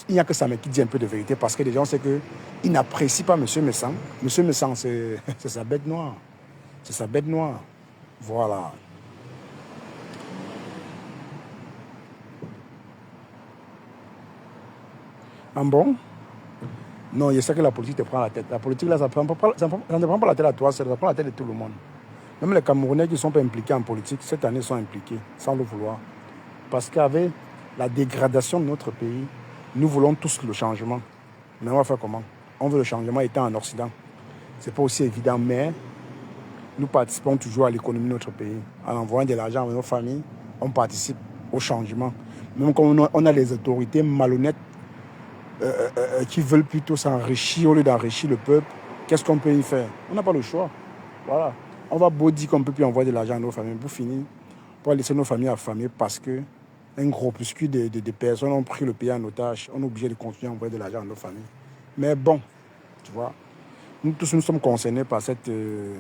il n'y a que Samé qui dit un peu de vérité parce que les gens savent qu'il n'apprécie pas M. Messan. M. Messan, c'est sa bête noire. C'est sa bête noire. Voilà. Ah bon? Non, je sais que la politique te prend la tête. La politique, là, ça ne te prend pas la tête à toi, ça prend la tête de tout le monde. Même les Camerounais qui ne sont pas impliqués en politique, cette année sont impliqués, sans le vouloir. Parce qu'avec la dégradation de notre pays, nous voulons tous le changement. Mais on va faire comment? On veut le changement étant en Occident. Ce n'est pas aussi évident, mais nous participons toujours à l'économie de notre pays. En envoyant de l'argent à nos familles, on participe au changement. Même quand on a les autorités malhonnêtes qui veulent plutôt s'enrichir au lieu d'enrichir le peuple, qu'est-ce qu'on peut y faire? On n'a pas le choix. Voilà. On va beau dire qu'on ne peut plus envoyer de l'argent à nos familles. Pour finir, pour laisser nos familles affamées parce qu'un groupuscule de personnes ont pris le pays en otage. On est obligé de continuer à envoyer de l'argent à nos familles. Mais bon, tu vois, nous tous nous sommes concernés par cette... nous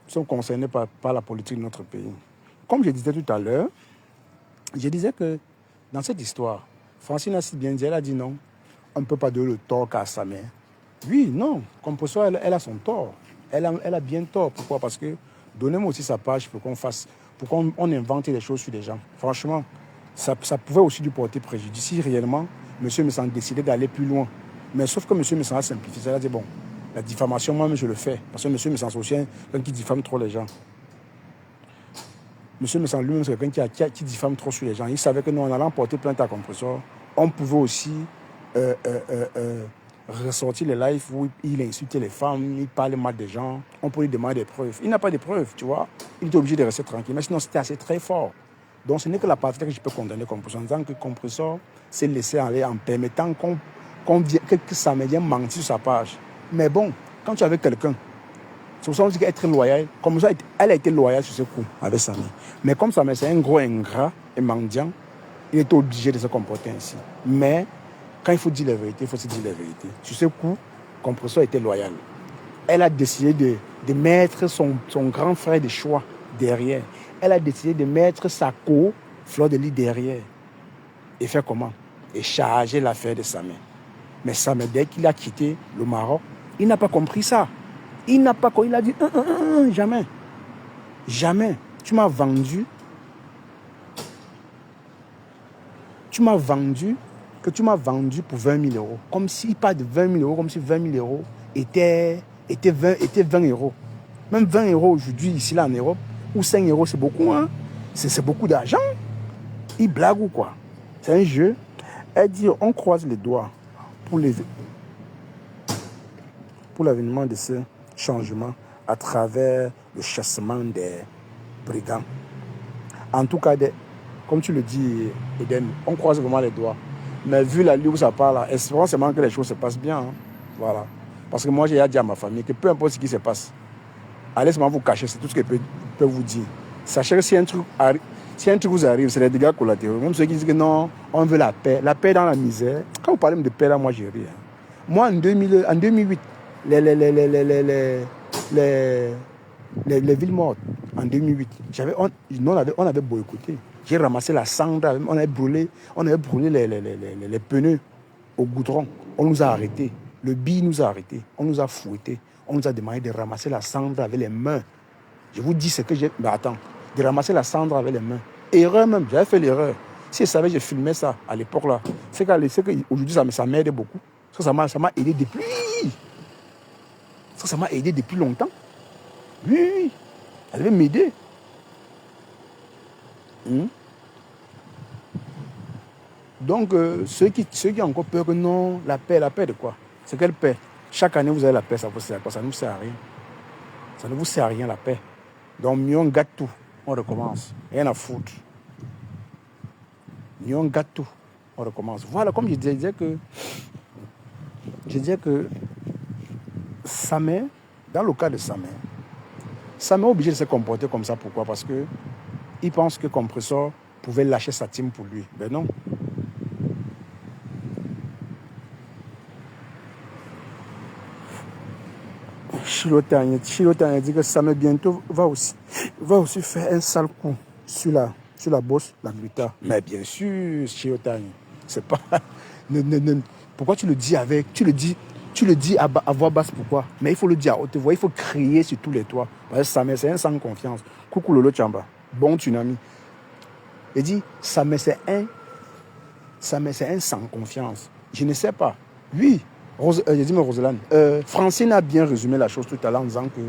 sommes concernés par la politique de notre pays. Comme je disais tout à l'heure, je disais que dans cette histoire, Francine a si bien dit, elle a dit non, on ne peut pas donner le tort qu'à sa mère. Oui, non, comme pour ça, elle a son tort. Elle a bien tort. Pourquoi? Parce que donnez-moi aussi sa page pour qu'on invente des choses sur des gens. Franchement, ça pouvait aussi lui porter préjudice si réellement M. Messan décidait d'aller plus loin. Mais sauf que M. Messan a simplifié. Elle a dit, bon, la diffamation, moi-même, je le fais. Parce que M. Messan, c'est aussi quelqu'un qui diffame trop les gens. M. Messan lui-même, c'est quelqu'un qui diffame trop sur les gens. Il savait que nous, en allant porter plainte à Compressor, on pouvait aussi ressortir les lives où il insultait les femmes, il parlait mal des gens, on peut lui demander des preuves. Il n'a pas de preuves, tu vois. Il était obligé de rester tranquille. Mais sinon, c'était assez très fort. Donc, ce n'est que la partie que je peux condamner Compressor, en disant que Compressor s'est laissé aller en permettant que ça me vienne mentir sur sa page. Mais bon, quand tu es avec quelqu'un, c'est pour ça qu'on dit qu'être loyal, comme ça, elle a été loyale sur ce coup avec Samé. Mais comme Samé, c'est un gros ingrat et mendiant, il est obligé de se comporter ainsi. Mais quand il faut dire la vérité, il faut se dire la vérité. Sur ce coup, Compressor était loyal. Elle a décidé de mettre son grand frère de choix derrière. Elle a décidé de mettre sa Fleur de Lis derrière. Et faire comment? Et charger l'affaire de Samé. Mais Samé, dès qu'il a quitté le Maroc, il n'a pas compris ça. Il n'a pas compris. Il a dit jamais. Jamais. Tu m'as vendu. Tu m'as vendu pour 20 000 euros. Comme s'il parle de 20 000 euros, comme si 20 000 euros était 20 euros. Même 20 euros aujourd'hui, ici, là, en Europe, ou 5 euros, c'est beaucoup, hein. C'est beaucoup d'argent. Il blague ou quoi? C'est un jeu. Elle dit, on croise les doigts pour l'avènement de ce changement à travers le chassement des brigands. En tout cas, comme tu le dis, Eden, on croise vraiment les doigts. Mais vu la ligne où ça part là, espérons seulement que les choses se passent bien. Hein. Voilà. Parce que moi, j'ai dit à ma famille que peu importe ce qui se passe, allez seulement vous cacher, c'est tout ce que je peux vous dire. Sachez que si un truc vous arrive, c'est les dégâts collatéraux. Même ceux qui disent que non, on veut la paix dans la misère. Quand vous parlez de paix là, moi j'ai ri. Hein. Moi en 2008, les villes mortes, en 2008, on avait boycotté. J'ai ramassé la cendre, on avait brûlé les pneus au goudron. On nous a arrêtés. Le BI nous a arrêtés. On nous a fouettés. On nous a demandé de ramasser la cendre avec les mains. Je vous dis ce que j'ai... Mais attends, de ramasser la cendre avec les mains. Erreur même, j'avais fait l'erreur. Si je savais, je filmais ça à l'époque là. C'est qu'aujourd'hui, ça m'aide beaucoup. Ça m'a aidé depuis... Ça m'a aidé depuis longtemps. Oui. Elle devait m'aider. Donc, ceux qui ont encore peur que non, la paix de quoi? C'est quelle paix? Chaque année, vous avez la paix, ça vous sert à quoi? Ça ne vous sert à rien. Ça ne vous sert à rien, la paix. Donc, mieux on gâte tout, on recommence. Rien à foutre. Mieux on gâte tout, on recommence. Voilà, comme je disais que Samé, dans le cas de Samé est obligé de se comporter comme ça. Pourquoi? Parce qu'il pense que Compressor pouvait lâcher sa team pour lui. Ben non. Chilotanya dit que Samé bientôt va aussi faire un sale coup sur sur la bosse, la gluta. Mais bien sûr, Chiotani, c'est pas... Pourquoi tu le dis avec... Tu le dis à voix basse, pourquoi? Mais il faut le dire à haute voix, il faut crier sur tous les toits. Parce que Samé, c'est un sans confiance. Coucou Lolo Chamba, bon tsunami. Il dit, Samé, c'est un sans confiance. Je ne sais pas. Oui, j'ai dit, mais Roselane, Francine a bien résumé la chose tout à l'heure en disant que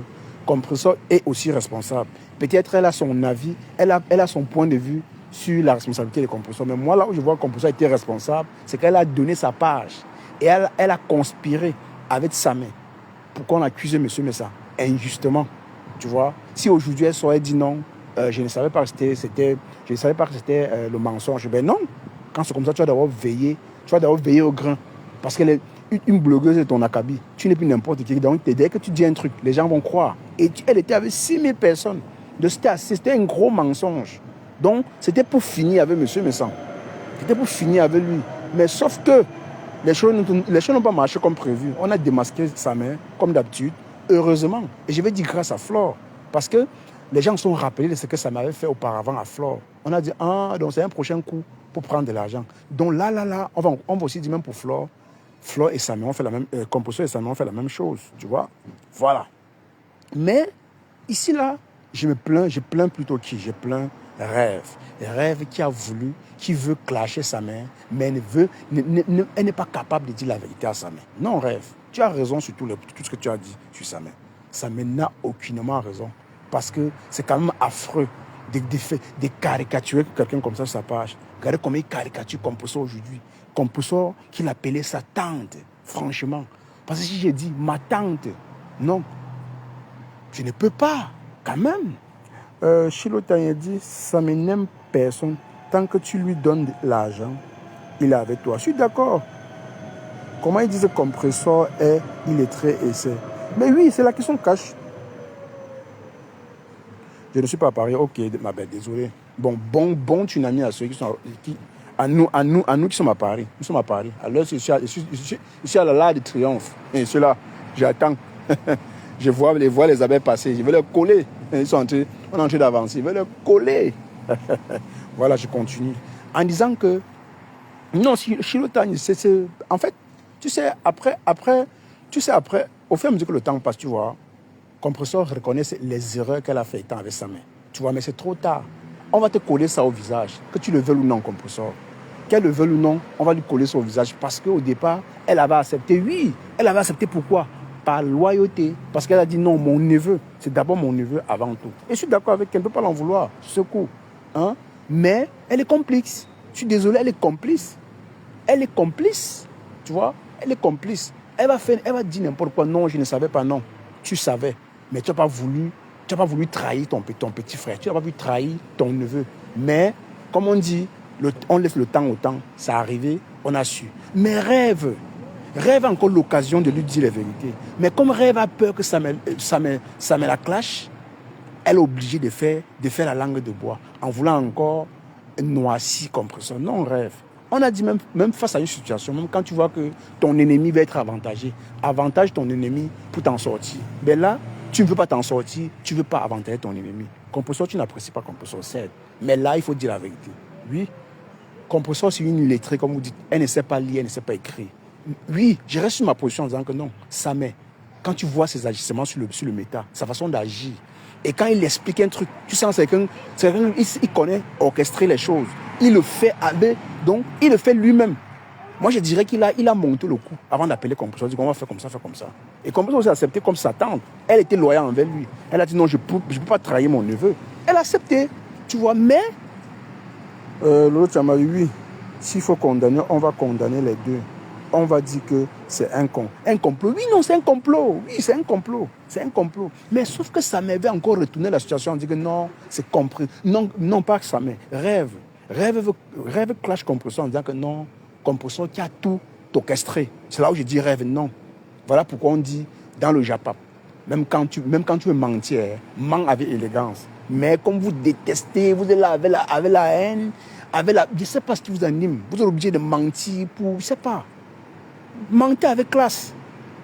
Compressor est aussi responsable. Peut-être elle a son avis, elle a son point de vue sur la responsabilité des compresseurs. Mais moi, là où je vois que Compressor était responsable, c'est qu'elle a donné sa page. Et elle a conspiré avec sa main pour qu'on accuse M. Messa injustement. Tu vois, si aujourd'hui elle saurait dit non, je ne savais pas que c'était le mensonge. Ben non, quand c'est comme ça, tu vas d'abord veiller au grain. Parce qu'elle est une blogueuse de ton acabit. Tu n'es plus n'importe qui. Donc, dès que tu dis un truc, les gens vont croire. Et elle était avec 6000 personnes. C'était un gros mensonge. Donc, c'était pour finir avec M. Messa. C'était pour finir avec lui. Mais sauf que les choses n'ont pas marché comme prévu. On a démasqué sa main, comme d'habitude, heureusement. Et je vais dire grâce à Flore. Parce que les gens se sont rappelés de ce que ça m'avait fait auparavant à Flore. On a dit, donc c'est un prochain coup pour prendre de l'argent. Donc là, on va aussi dire même pour Flore. Flore et Samé ont fait la même... Compressor et Samé ont fait la même chose, tu vois. Voilà. Mais, ici, là, je plains plutôt qui? Je plains Rêve. Rêve qui veut clasher sa main, mais elle n'est pas capable de dire la vérité à sa main. Non, Rêve, tu as raison sur tout ce que tu as dit sur sa main. Sa main n'a aucunement raison. Parce que c'est quand même affreux de caricaturer quelqu'un comme ça sur sa page. Regardez comment il caricature Compressor aujourd'hui. Compressor qu'il appelait sa tante, franchement. Parce que si j'ai dit ma tante, non, je ne peux pas, quand même. Chilo Tanya dit, ça me n'aime personne. Tant que tu lui donnes l'argent, il est avec toi. Je suis d'accord. Comment il dit que Compressor est illettré et c'est... Mais oui, c'est la question cash. Je ne suis pas à Paris. Ok, ma belle, désolé. Bon tsunami à ceux qui sont... À nous qui sommes à Paris. Nous sommes à Paris. Alors, je suis à la Large de Triomphe. Et ceux-là, j'attends. Je vois les abeilles passer. Je vais leur coller. On est en train d'avancer. Je vais leur coller. Voilà, je continue. En disant que... Non, Chilotagne, c'est... En fait, tu sais, après, au fur et à mesure que le temps passe, tu vois, Compressor reconnaît les erreurs qu'elle a faites avec sa main. Tu vois, mais c'est trop tard. On va te coller ça au visage. Que tu le veuilles ou non, Compressor. Qu'elle le veuille ou non, on va lui coller ça au visage. Parce qu'au départ, elle avait accepté. Oui, elle avait accepté. Pourquoi? Par loyauté. Parce qu'elle a dit non, mon neveu. C'est d'abord mon neveu avant tout. Et je suis d'accord avec elle. Elle ne peut pas l'en vouloir, ce coup. Hein? Mais elle est complice. Je suis désolé, elle est complice. Elle est complice. Tu vois? Elle est complice. Elle va dire n'importe quoi. Non, je ne savais pas. Non, tu savais. Mais tu n'as pas voulu trahir ton petit frère. Tu n'as pas voulu trahir ton neveu. Mais, comme on dit, on laisse le temps au temps. Ça arrivé, on a su. Mais Rêve a encore l'occasion de lui dire la vérité. Mais comme Rêve a peur que ça me la clash, elle est obligée de faire la langue de bois en voulant encore noircir Compressor. Non, Rêve. On a dit même face à une situation, même quand tu vois que ton ennemi va être avantagé, avantage ton ennemi pour t'en sortir. Mais là, tu ne veux pas t'en sortir, tu ne veux pas avantager ton ennemi. Compressor, tu n'apprécies pas Compressor, certes. Mais là, il faut dire la vérité. Oui, Compressor, c'est une illettrée, comme vous dites. Elle ne sait pas lire, elle ne sait pas écrire. Oui, je reste sur ma position en disant que non, ça met. Quand tu vois ses agissements sur le méta, sa façon d'agir, et quand il explique un truc, tu sens c'est quelqu'un il connaît orchestrer les choses. Il le fait donc il le fait lui-même. Moi, je dirais qu'il a monté le coup avant d'appeler Compressor. Il dit qu'on va faire comme ça, Et Compressor aussi a accepté comme sa tante. Elle était loyale envers lui. Elle a dit non, je peux pas trahir mon neveu. Elle a accepté, tu vois, mais l'autre m'a dit oui, s'il faut condamner, on va condamner les deux. On va dire que c'est un complot. Oui, non, c'est un complot. Oui, c'est un complot. C'est un complot. Mais sauf que ça m'avait encore retourné la situation en disant que non, c'est compris. Non, pas que ça m'est. Rêve clash Compressor en disant que non, Compressor qui a tout orchestré. C'est là où je dis Rêve, non. Voilà pourquoi on dit dans le Japap, même quand tu veux mentir, mens avec élégance. Mais comme vous détestez, vous êtes là avec la haine, je ne sais pas ce qui vous anime. Vous êtes obligé de mentir pour, je ne sais pas. Mentez avec classe.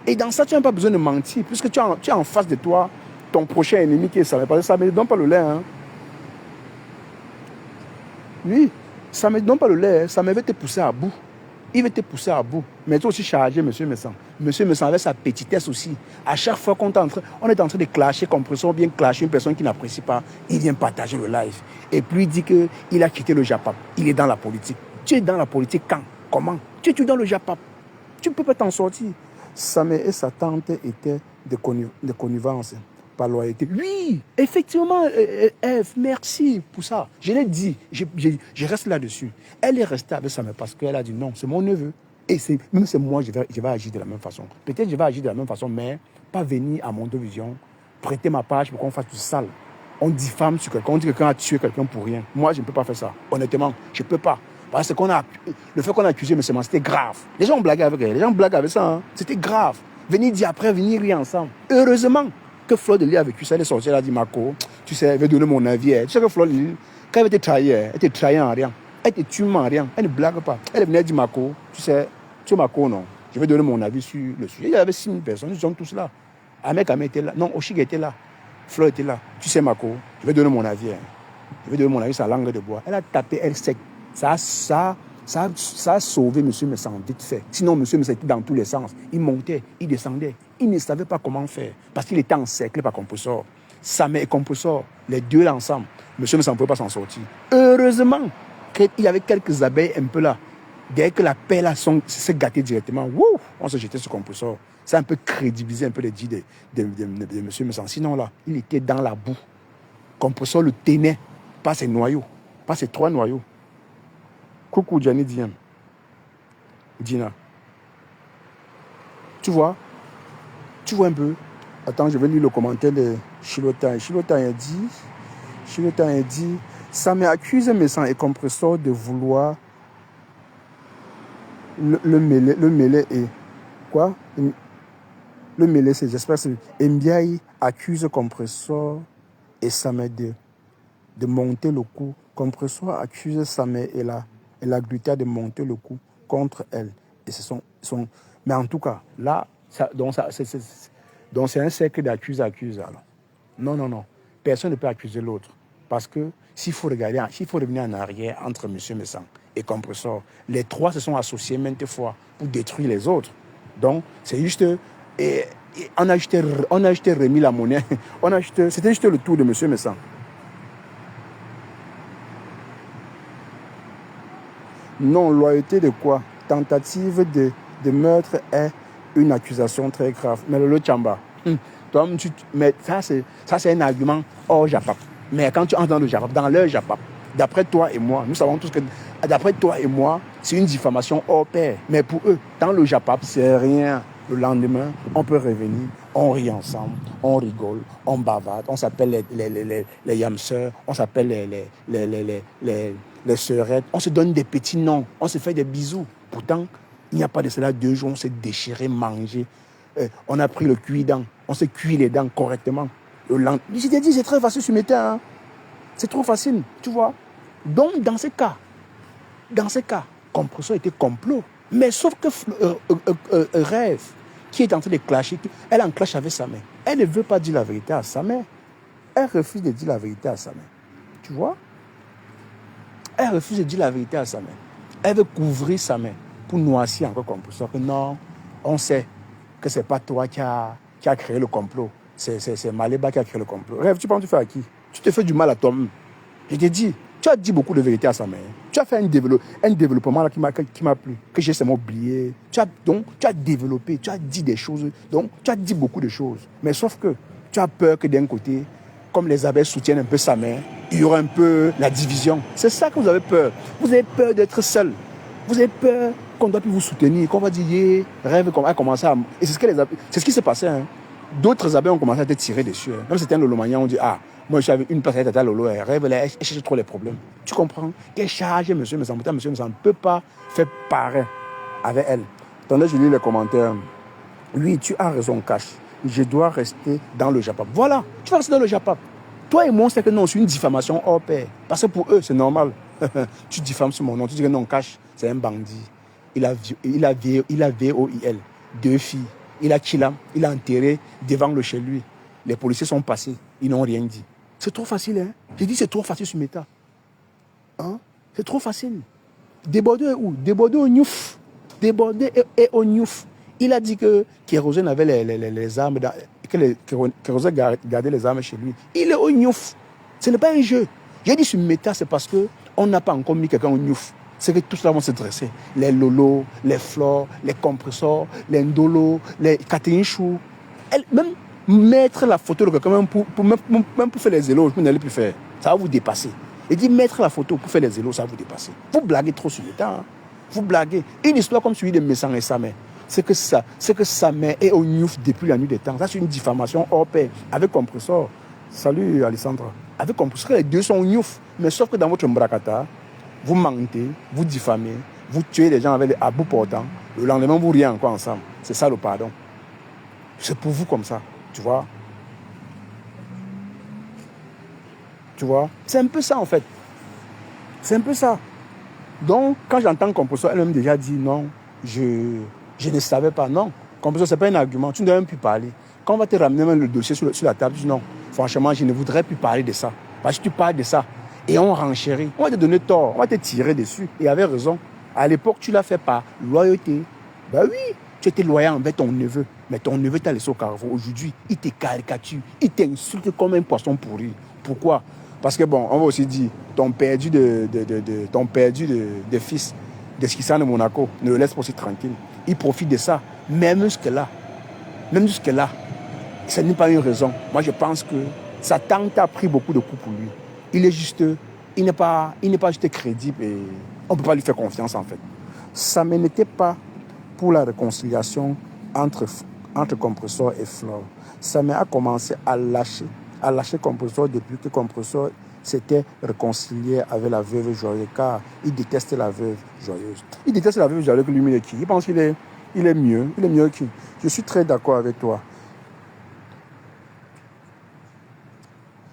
Et dans ça, tu n'as pas besoin de mentir, puisque tu as en face de toi ton prochain ennemi qui est ça. Parce que ça ne donne pas le lait. Hein. Oui, ça ne me donne pas le lait, ça me veut te pousser à bout. Il veut te pousser à bout. Mais toi aussi chargé, monsieur Messan. Monsieur Messan avec sa petitesse aussi. À chaque fois qu'on est en train de clasher, compression, bien clasher une personne qui n'apprécie pas, il vient partager le live. Et puis il dit qu'il a quitté le Japap. Il est dans la politique. Tu es dans la politique quand? Comment? Tu es dans le Japap. Tu ne peux pas t'en sortir. Samé et sa tante étaient de connivence. Par loyauté. Oui, effectivement, Ève, merci pour ça. Je l'ai dit, je reste là-dessus. Elle est restée avec Samé parce qu'elle a dit non, c'est mon neveu. Et même c'est moi, je vais agir de la même façon. Peut-être que je vais agir de la même façon, mais pas venir à mon vision, prêter ma page pour qu'on fasse du sale. On diffame sur quelqu'un, on dit que quelqu'un a tué quelqu'un pour rien. Moi, je ne peux pas faire ça. Honnêtement, je ne peux pas. Parce que le fait qu'on a accusé M. Man, c'était grave. Les gens ont blagué avec elle, les gens blaguent avec ça. Hein. C'était grave. Venir dire après, venir rire ensemble. Heureusement que Fleur de Lys a vécu ça, elle est sortie, elle a dit Marco, tu sais, elle veut donner mon avis. Tu sais que Fleur de Lys, quand elle était trahie, elle était trahie en rien. Elle était tuée en rien. Elle ne blague pas. Elle venait dire Marco, tu sais Marco, non. Je vais donner mon avis sur le sujet. Il y avait 6 000 personnes, ils sont tous là. Ahmed Kamé était là. Non, Oshig était là. Fleur était là. Tu sais Marco, je vais donner mon avis. Hein. Je vais donner mon avis sur la langue de bois. Elle a tapé, elle sec. Ça a sauvé M. Messan vite fait. Sinon, M. Messan était dans tous les sens. Il montait, il descendait. Il ne savait pas comment faire. Parce qu'il était encerclé par Compressor. Samé et Compressor, les deux là ensemble. M. Messan ne pouvait pas s'en sortir. Heureusement qu'il y avait quelques abeilles un peu là. Dès que la paix là s'est gâtée directement, on se jetait sur Compressor. Ça a un peu crédibilisé un peu les dits de M. Messan. Sinon là, il était dans la boue. Compressor le tenait par ses noyaux, par ses 3 noyaux. Coucou Gianni Diem. Dina. Tu vois un peu. Attends, je vais lire le commentaire de Chilotan. Chilotan a dit, ça m'accuse Messan et Compressor de vouloir le mêler et quoi? Le mêler, c'est, j'espère que c'est Mbiaï accuse Compressor et Samé de monter le coup. Compressor accuse Samé et la Gluta de monter le coup contre elle. Et ce sont mais en tout cas, là, donc c'est un cercle d'accuse. Non. Personne ne peut accuser l'autre. Parce que s'il faut revenir en arrière entre M. Messan et Compressor, les 3 se sont associés maintes fois pour détruire les autres. Donc, c'est juste... on a juste remis la monnaie. C'était juste le tour de M. Messan. Non, loyauté de quoi? Tentative de meurtre est une accusation très grave. Mais le Tchamba, mais ça c'est un argument hors Japap. Mais quand tu entres dans le Japap, dans leur Japap, d'après toi et moi, nous savons tous que d'après toi et moi, c'est une diffamation hors pair. Mais pour eux, dans le Japap, c'est rien. Le lendemain, on peut revenir, on rit ensemble, on rigole, on bavarde, on s'appelle les yamseurs, on s'appelle les sœurettes, on se donne des petits noms, on se fait des bisous. Pourtant, il n'y a pas de cela 2 jours, on s'est déchiré, mangé. On a pris le cuit-dents, on s'est cuit les dents correctement. Je t'ai dit, c'est très facile sur mes terres. Hein. C'est trop facile, tu vois. Donc, dans ces cas, Compressor était complot. Mais sauf que Rêve, qui est en train de clasher, elle en clash avec sa mère. Elle ne veut pas dire la vérité à sa mère. Elle refuse de dire la vérité à sa mère. Tu vois? Elle refuse de dire la vérité à sa mère. Elle veut couvrir sa mère pour noircir encore Compressor. Que non, on sait que ce n'est pas toi qui a créé le complot. C'est Maléba qui a créé le complot. Rêve, tu penses que tu fais à qui? Tu te fais du mal à toi-même. Je t'ai dit, tu as dit beaucoup de vérité à sa mère. Tu as fait un développement là qui m'a plu, que j'ai seulement oublié. Donc, tu as développé, tu as dit des choses. Donc, tu as dit beaucoup de choses. Mais sauf que tu as peur que d'un côté, comme les abeilles soutiennent un peu sa mère, il y aura un peu la division. C'est ça que vous avez peur. Vous avez peur d'être seul. Vous avez peur qu'on ne doit plus vous soutenir, qu'on va dire, Rêve a commencé à... Et c'est ce qui s'est passé. Hein. D'autres abeilles ont commencé à te tirer dessus. Hein. Même si c'était un lolomagnan, on dit, moi j'avais une place à être à Lolo, Rêve, elle cherche trop les problèmes. Tu comprends? Qu'elle charge monsieur Messan ne peut pas faire pareil avec elle. Attendez, je lis les commentaires. Oui, tu as raison, Cash. Je dois rester dans le Japap. Voilà, tu vas rester dans le Japap. Toi et moi, on sait que non, c'est une diffamation hors pair. Parce que pour eux, c'est normal. Tu diffames sur mon nom, tu dis que non, Cash, c'est un bandit. Il a VOIL, 2 filles. Il a enterré devant le chez lui. Les policiers sont passés, ils n'ont rien dit. C'est trop facile, hein. J'ai dit c'est trop facile sur Meta. Hein? C'est trop facile. Débordé est où? Débordé au Niouf. Débordé est au Niouf. Il a dit que Kérosène avait les armes, que Kérosène gardait les armes chez lui. Il est au Niouf. Ce n'est pas un jeu. J'ai dit sur Meta, c'est parce qu'on n'a pas encore mis quelqu'un au Niouf. C'est que tout cela vont se dresser. Les Lolo, les Flore, les compresseurs, les Ndolo, les Catherine Chou. Même mettre la photo de quelqu'un, même pour faire les éloges, vous n'allez plus faire. Ça va vous dépasser. Il dit mettre la photo pour faire les éloges, ça va vous dépasser. Vous blaguez trop sur le temps. Hein. Vous blaguez. Une histoire comme celui de Messan et Samé. C'est que Samé est au Niouf depuis la nuit des temps. Ça, c'est une diffamation hors pair. Avec compresseur. Salut, Alessandra. Avec compresseur, les deux sont au Niouf. Mais sauf que dans votre mbracata, vous mentez, vous diffamez, vous tuez les gens avec à bout portant. Le lendemain, vous riez encore ensemble. C'est ça le pardon. C'est pour vous comme ça. Tu vois? Tu vois? C'est un peu ça, en fait. C'est un peu ça. Donc, quand j'entends compresseur, elle m'a déjà dit non, je ne savais pas. Non, compresseur, ce n'est pas un argument. Tu ne dois même plus parler. Quand on va te ramener même le dossier sur la table, tu dis non, franchement, je ne voudrais plus parler de ça. Parce que tu parles de ça et on renchérit. On va te donner tort, on va te tirer dessus. Et avait raison. À l'époque, tu l'as fait par loyauté. Ben oui, tu étais loyal envers ton neveu. Mais ton neveu t'a laissé au carrefour. Aujourd'hui, il te caricature. Il t'insulte comme un poisson pourri. Pourquoi? Parce que bon, on va aussi dire, ton perdu de fils d'Esquissan de Monaco, ne le laisse pas aussi tranquille. Il profite de ça. Même jusque-là, ce n'est pas une raison. Moi, je pense que sa tante a pris beaucoup de coups pour lui. Il n'est pas juste crédible et on ne peut pas lui faire confiance en fait. Ça n'était pas pour la réconciliation entre Compresseur et Flore. Ça m'a commencé à lâcher Compresseur depuis que Compresseur s'était réconcilié avec la veuve Joyeuse, car il déteste la veuve Joyeuse. Il déteste la veuve Joyeuse que lui, il est qui? Il pense qu'il est mieux. Il est mieux qui? Je suis très d'accord avec toi.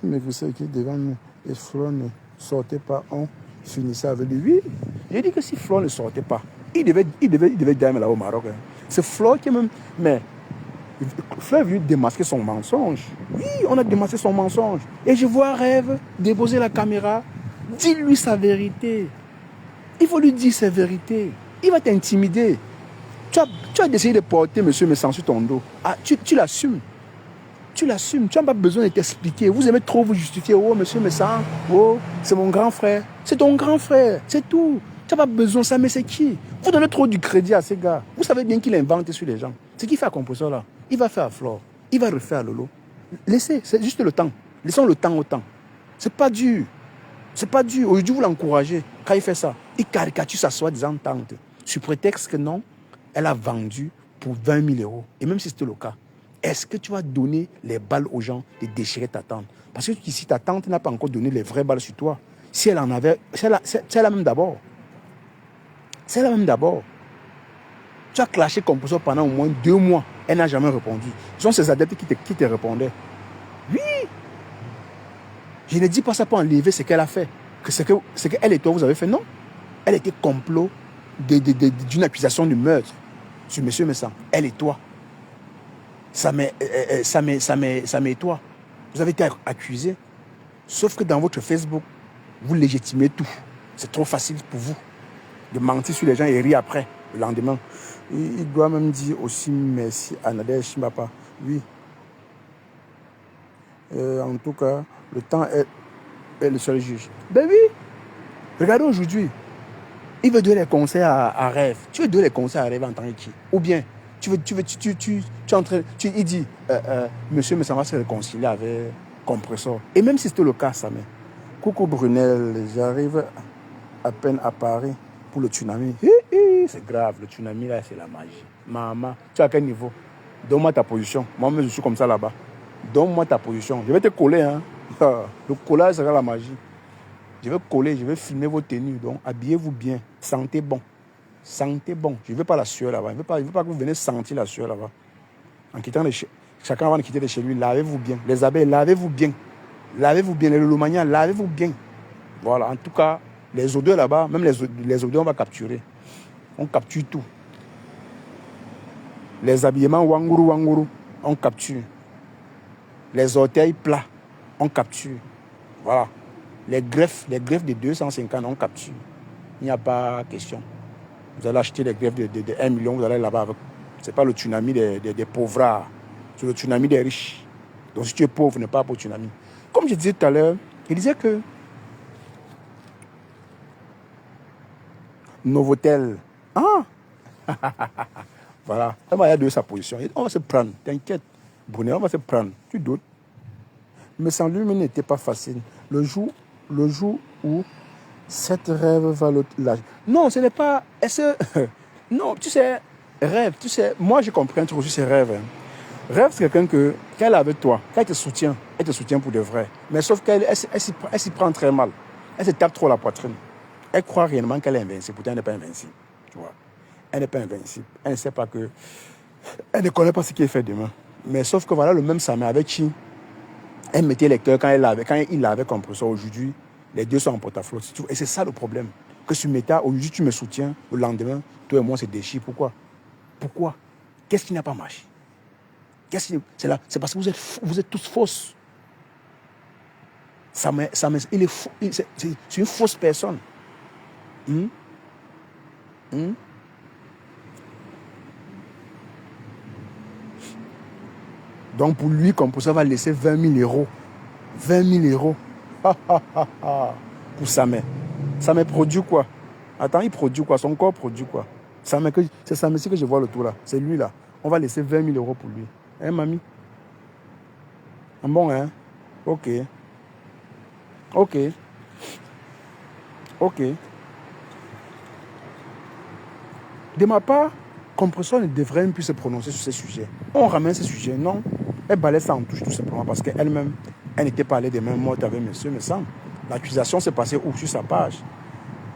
Mais vous savez qu'il devant nous, et Flore ne sortait pas, on finissait avec lui. Oui, j'ai dit que si Flore ne sortait pas, il devait dormir là au Maroc. Hein. C'est Flore qui est même... Mais Flore est venu démasquer son mensonge. Oui, on a démasqué son mensonge. Et je vois Rêve déposer la caméra. Dis-lui sa vérité. Il faut lui dire sa vérité. Il va t'intimider. Tu as décidé de porter monsieur Messan sur ton dos. Ah, tu l'assumes. Tu l'assumes. Tu n'as pas besoin de t'expliquer. Vous aimez trop vous justifier. Oh, monsieur Messan. Oh, c'est mon grand frère. C'est ton grand frère. C'est tout. Tu n'as pas besoin de ça, mais c'est qui? Vous donnez trop du crédit à ces gars. Vous savez bien qu'il invente sur les gens. Ce qu'il fait à Compresseur là, il va faire à Flore. Il va refaire à Lolo. Laissez, c'est juste le temps. Laissons le temps au temps. C'est pas dur. C'est pas dur. Aujourd'hui, vous l'encouragez. Quand il fait ça, il caricature sa soi-disant tante. Sous prétexte que non, elle a vendu pour 20 000 euros. Et même si c'était le cas, est-ce que tu vas donner les balles aux gens de déchirer ta tante? Parce que si ta tante n'a pas encore donné les vraies balles sur toi, si elle en avait, c'est la même d'abord. C'est la même d'abord. Tu as clashé Compresseur pendant au moins 2 mois. Elle n'a jamais répondu. Ce sont ses adeptes qui te répondaient. Oui. Je ne dis pas ça pour enlever ce qu'elle a fait. C'est qu'elle et toi, vous avez fait. Non. Elle était complot d'une accusation de meurtre sur monsieur Messan. Elle et toi. Ça m'est toi. Vous avez été accusés. Sauf que dans votre Facebook, vous légitimez tout. C'est trop facile pour vous de mentir sur les gens et rire après, le lendemain. Il doit même dire aussi merci à Nader Chimbapa. Oui. En tout cas, le temps est le seul juge. Ben oui. Regardez aujourd'hui. Il veut donner les conseils à Rêve. Tu veux donner les conseils à Rêve en tant que qui? Ou bien, il dit, monsieur Messan va se réconcilier avec Compresseur. Et même si c'était le cas, ça met. Coucou Brunel, j'arrive à peine à Paris pour le tsunami. C'est grave, le tsunami là, c'est la magie. Maman, tu es à quel niveau? Donne-moi ta position. Moi-même, je suis comme ça là-bas. Donne-moi ta position. Je vais te coller. Hein. Le collage sera la magie. Je vais coller, je vais filmer vos tenues. Donc, habillez-vous bien. Sentez bon. Sentez bon. Je ne veux pas la sueur là-bas. Je ne veux pas que vous venez sentir la sueur là-bas. En quittant chacun avant de quitter de chez lui, lavez-vous bien. Les abeilles, lavez-vous bien. Lavez-vous bien. Les lolomanias, lavez-vous bien. Voilà. En tout cas, les odeurs là-bas, même les odeurs, on va capturer. On capture tout. Les habillements wanguru, on capture. Les orteils plats, on capture. Voilà. Les greffes de 250, on capture. Il n'y a pas question. Vous allez acheter les greffes de 1 million, vous allez là-bas avec. Ce n'est pas le tsunami des pauvres, c'est le tsunami des riches. Donc si tu es pauvre, n'est pas pour le tsunami. Comme je disais tout à l'heure, il disait que Novotel, voilà, il a donné sa position. On va se prendre, t'inquiète, Brunet, on va se prendre, tu doutes. Mais sans lui, il n'était pas facile. Le jour où cette rêve va l'âge. Non, ce n'est pas. Non, tu sais, rêve, tu sais, moi je comprends trop sur ces rêves. Hein. Rêve, c'est quelqu'un que, quand elle est avec toi, quand elle te soutient pour de vrai. Mais sauf qu'elle s'y prend très mal. Elle se tape trop la poitrine. Elle croit réellement qu'elle est invincible, pourtant elle n'est pas invincible. Tu vois. Elle n'est pas invincible. Elle ne sait pas que. Elle ne connaît pas ce qui est fait demain. Mais sauf que voilà le même Samé avec qui elle mettait les cœurs quand il l'avait comme professeur. Aujourd'hui, les deux sont en porte-à-faux. Et c'est ça le problème. Que sur Meta, aujourd'hui tu me soutiens, le lendemain, toi et moi, c'est déchiré. Pourquoi? Qu'est-ce qui n'a pas marché? C'est parce que vous êtes tous fausses. Il est faux. C'est une fausse personne. Donc pour lui, comme pour ça, va laisser 20 000 euros. 20 000 euros. Pour Samé. Samé produit quoi? Attends, il produit quoi? Son corps produit quoi? C'est Samé que je vois le tout là. C'est lui là. On va laisser 20 000 euros pour lui. Hein, mamie? Ah bon, hein? Ok. De ma part, Compressor ne devrait même plus se prononcer sur ces sujets. On ramène ces sujets, non. Elle balaie ça en touche tout simplement parce qu'elle-même, elle n'était pas allée des mains mortes avec monsieur, me semble. L'accusation s'est passée où? Sur sa page.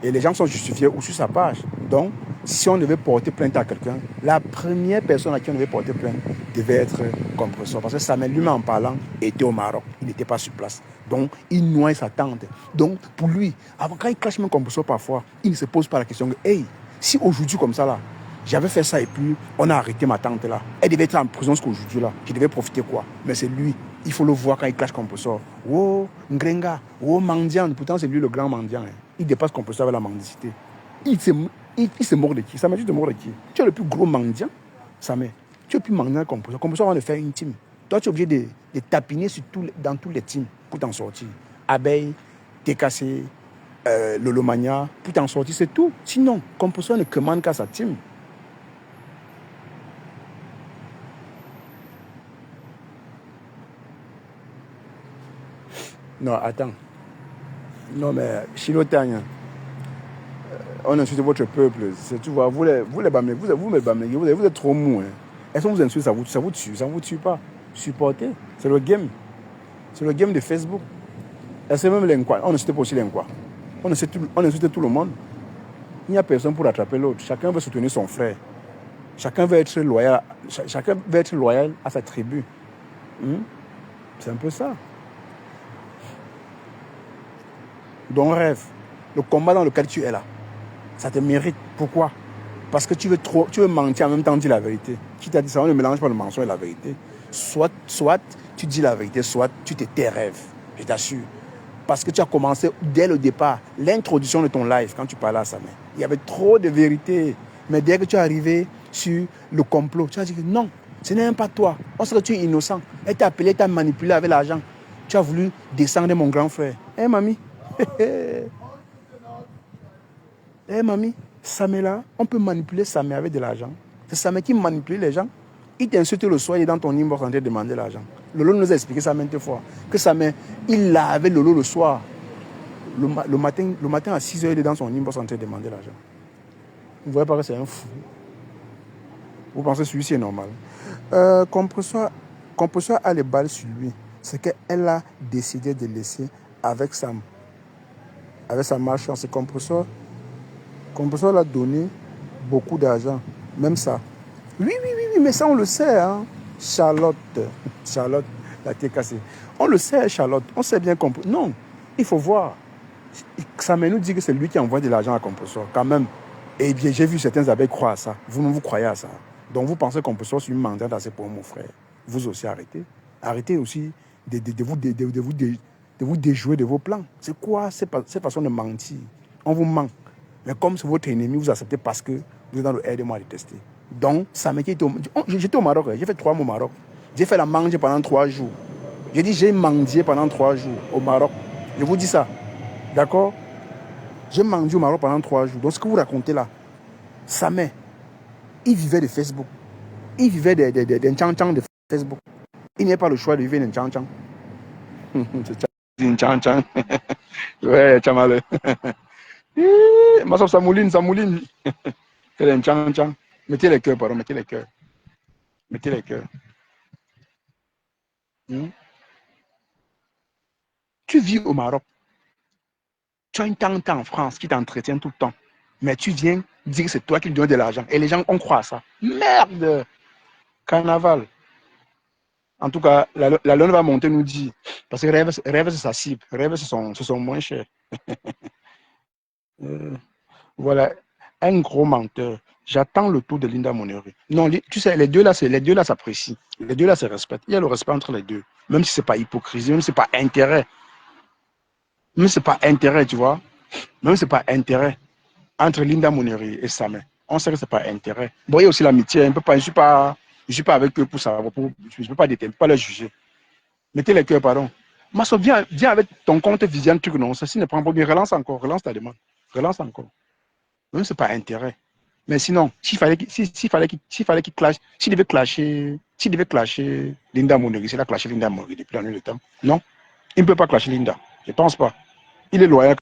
Et les gens sont justifiés où? Sur sa page. Donc, si on devait porter plainte à quelqu'un, la première personne à qui on devait porter plainte devait être Compressor. Parce que Samuel lui-même en parlant était au Maroc. Il n'était pas sur place. Donc, il noie sa tante. Donc, pour lui, avant, quand il clash même Compressor parfois, il ne se pose pas la question que, hey, si aujourd'hui comme ça là, j'avais fait ça et puis on a arrêté ma tante là. Elle devait être en prison jusqu'aujourd'hui là. Je devais profiter quoi? Mais c'est lui. Il faut le voir quand il clash Compressor. Oh, Ngrenga. Oh, mendiant. Pourtant, c'est lui le grand mendiant. Hein. Il dépasse Compressor avec la mendicité. Il se mord de qui? Ça m'a dit de mort de qui? Tu es le plus gros mendiant. Ça m'est. Tu es le plus mendiant Compressor. Compressor va le faire une team. Toi, tu es obligé de tapiner dans tous les teams pour t'en sortir. Abeille, TKC, Lolomania, pour t'en sortir, c'est tout. Sinon, Compressor ne commande qu'à sa team. Non, attends. Non, mais Chilotania, on insulte votre peuple. Tu vois, vous les Bamé, vous êtes trop mou. Hein. Est-ce qu'on vous insulte, ça vous tue? Ça ne vous tue pas. Supportez. C'est le game. C'est le game de Facebook. Et c'est même l'enquoi. On insulte pas aussi l'enquoi. On insulte tout le monde. Il n'y a personne pour attraper l'autre. Chacun veut soutenir son frère. Chacun veut être loyal à sa tribu. C'est un peu ça. Donc rêve, le combat dans lequel tu es là, ça te mérite. Pourquoi? Parce que tu veux mentir en même temps dire la vérité. Qui t'a dit ça? On ne mélange pas le mensonge et la vérité. Soit tu dis la vérité, soit tu te tais rêve. Je t'assure. Parce que tu as commencé dès le départ, l'introduction de ton live, quand tu parlais à Samé. Il y avait trop de vérité. Mais dès que tu es arrivé sur le complot, tu as dit que non, ce n'est même pas toi. On sait que tu es innocent. Elle t'a appelé, elle t'a manipulé avec l'argent. Tu as voulu descendre mon grand frère. Hé, mamie? Mamie, Samé là, on peut manipuler Samé avec de l'argent. C'est Samé qui manipule les gens. Il t'insulte le soir, il est dans ton inbox en train de demander l'argent. Lolo nous a expliqué ça maintes fois. Que Samé, il l'a avec Lolo le soir. Le matin à 6h, il est dans son inbox en train de demander l'argent. Vous voyez pas que c'est un fou. Vous pensez que celui-ci est normal. Compressor a les balles sur lui. C'est qu'elle a décidé de laisser avec sa malchance. Compressor l'a donné beaucoup d'argent. Même ça. Oui, mais ça on le sait. Hein. Charlotte, la TKC. On le sait, Charlotte. On sait bien Compressor. Non, il faut voir. Ça nous dit que c'est lui qui envoie de l'argent à Compressor. Quand même. Et bien, j'ai vu certains abeilles croire à ça. Vous croyez à ça. Donc vous pensez qu'on peut sortir une mendiante assez pour mon frère. Vous aussi arrêtez. Arrêtez aussi de de vous déjouer de vos plans. C'est quoi cette façon de mentir? On vous ment. Mais comme c'est votre ennemi, vous acceptez parce que vous êtes dans le aide-moi à détester. Donc, ça m'inquiète. J'étais au Maroc, j'ai fait 3 mois au Maroc. J'ai fait la manger pendant 3 jours. J'ai dit, j'ai mendié pendant 3 jours au Maroc. Je vous dis ça. D'accord? J'ai mendié au Maroc pendant 3 jours. Donc, ce que vous racontez là, ça m'est. Il vivait de Facebook. Il vivait des tchang-tchang de Facebook. Il n'y a pas le choix de vivre d'un tchang-tchang. C'est un tchang-tchang. Ouais, tchamalé. Ça mouline, ça mouline. C'est un tchang-tchang. Mettez les cœurs, pardon, mettez les cœurs. Mettez les cœurs. Tu vis au Maroc. Tu as une tante en France qui t'entretient tout le temps. Mais tu viens dire que c'est toi qui lui donnes de l'argent. Et les gens, on croit à ça. Merde! Carnaval. En tout cas, la lune va monter, nous dit. Parce que rêve c'est sa cible. Rêve, c'est son moins cher. Voilà. Un gros menteur. J'attends le tour de Linda Moneri. Non, tu sais, les deux là s'apprécient. Les deux là se respectent. Il y a le respect entre les deux. Même si ce n'est pas hypocrisie, même si ce n'est pas intérêt. Même si ce n'est pas intérêt, tu vois. Même si ce n'est pas intérêt. Entre Linda Moneri et Samé, on sait que ce n'est pas intérêt. Bon, il y a aussi l'amitié. Je ne suis pas avec eux pour savoir. Je ne peux pas déterminer, pas les juger. Mettez les cœurs, pardon. Masso, viens avec ton compte Viviane truc, non. Ceci ne prend pas bien. Relance encore. Relance ta demande. Relance encore. Même ce n'est pas intérêt. Mais sinon, s'il fallait qu'il clash, s'il devait clasher Linda Moneri, s'il a clashé Linda Moneri depuis la nuit de temps. Non, il ne peut pas clasher Linda. Je ne pense pas. Il est loyal.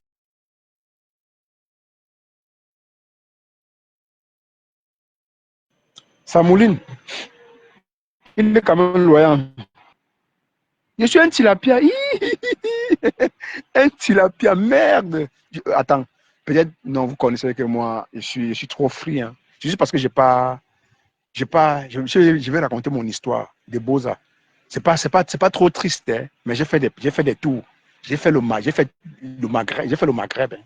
Ça mouline. Il est quand même loyal. Je suis un tilapia. Un tilapia, merde. Attends, peut-être, non, vous connaissez que moi, je suis trop free. Hein. C'est juste parce que je vais raconter mon histoire de Beaux-Arts. C'est pas trop triste, hein, mais j'ai fait des tours. J'ai fait le Maghreb. Hein.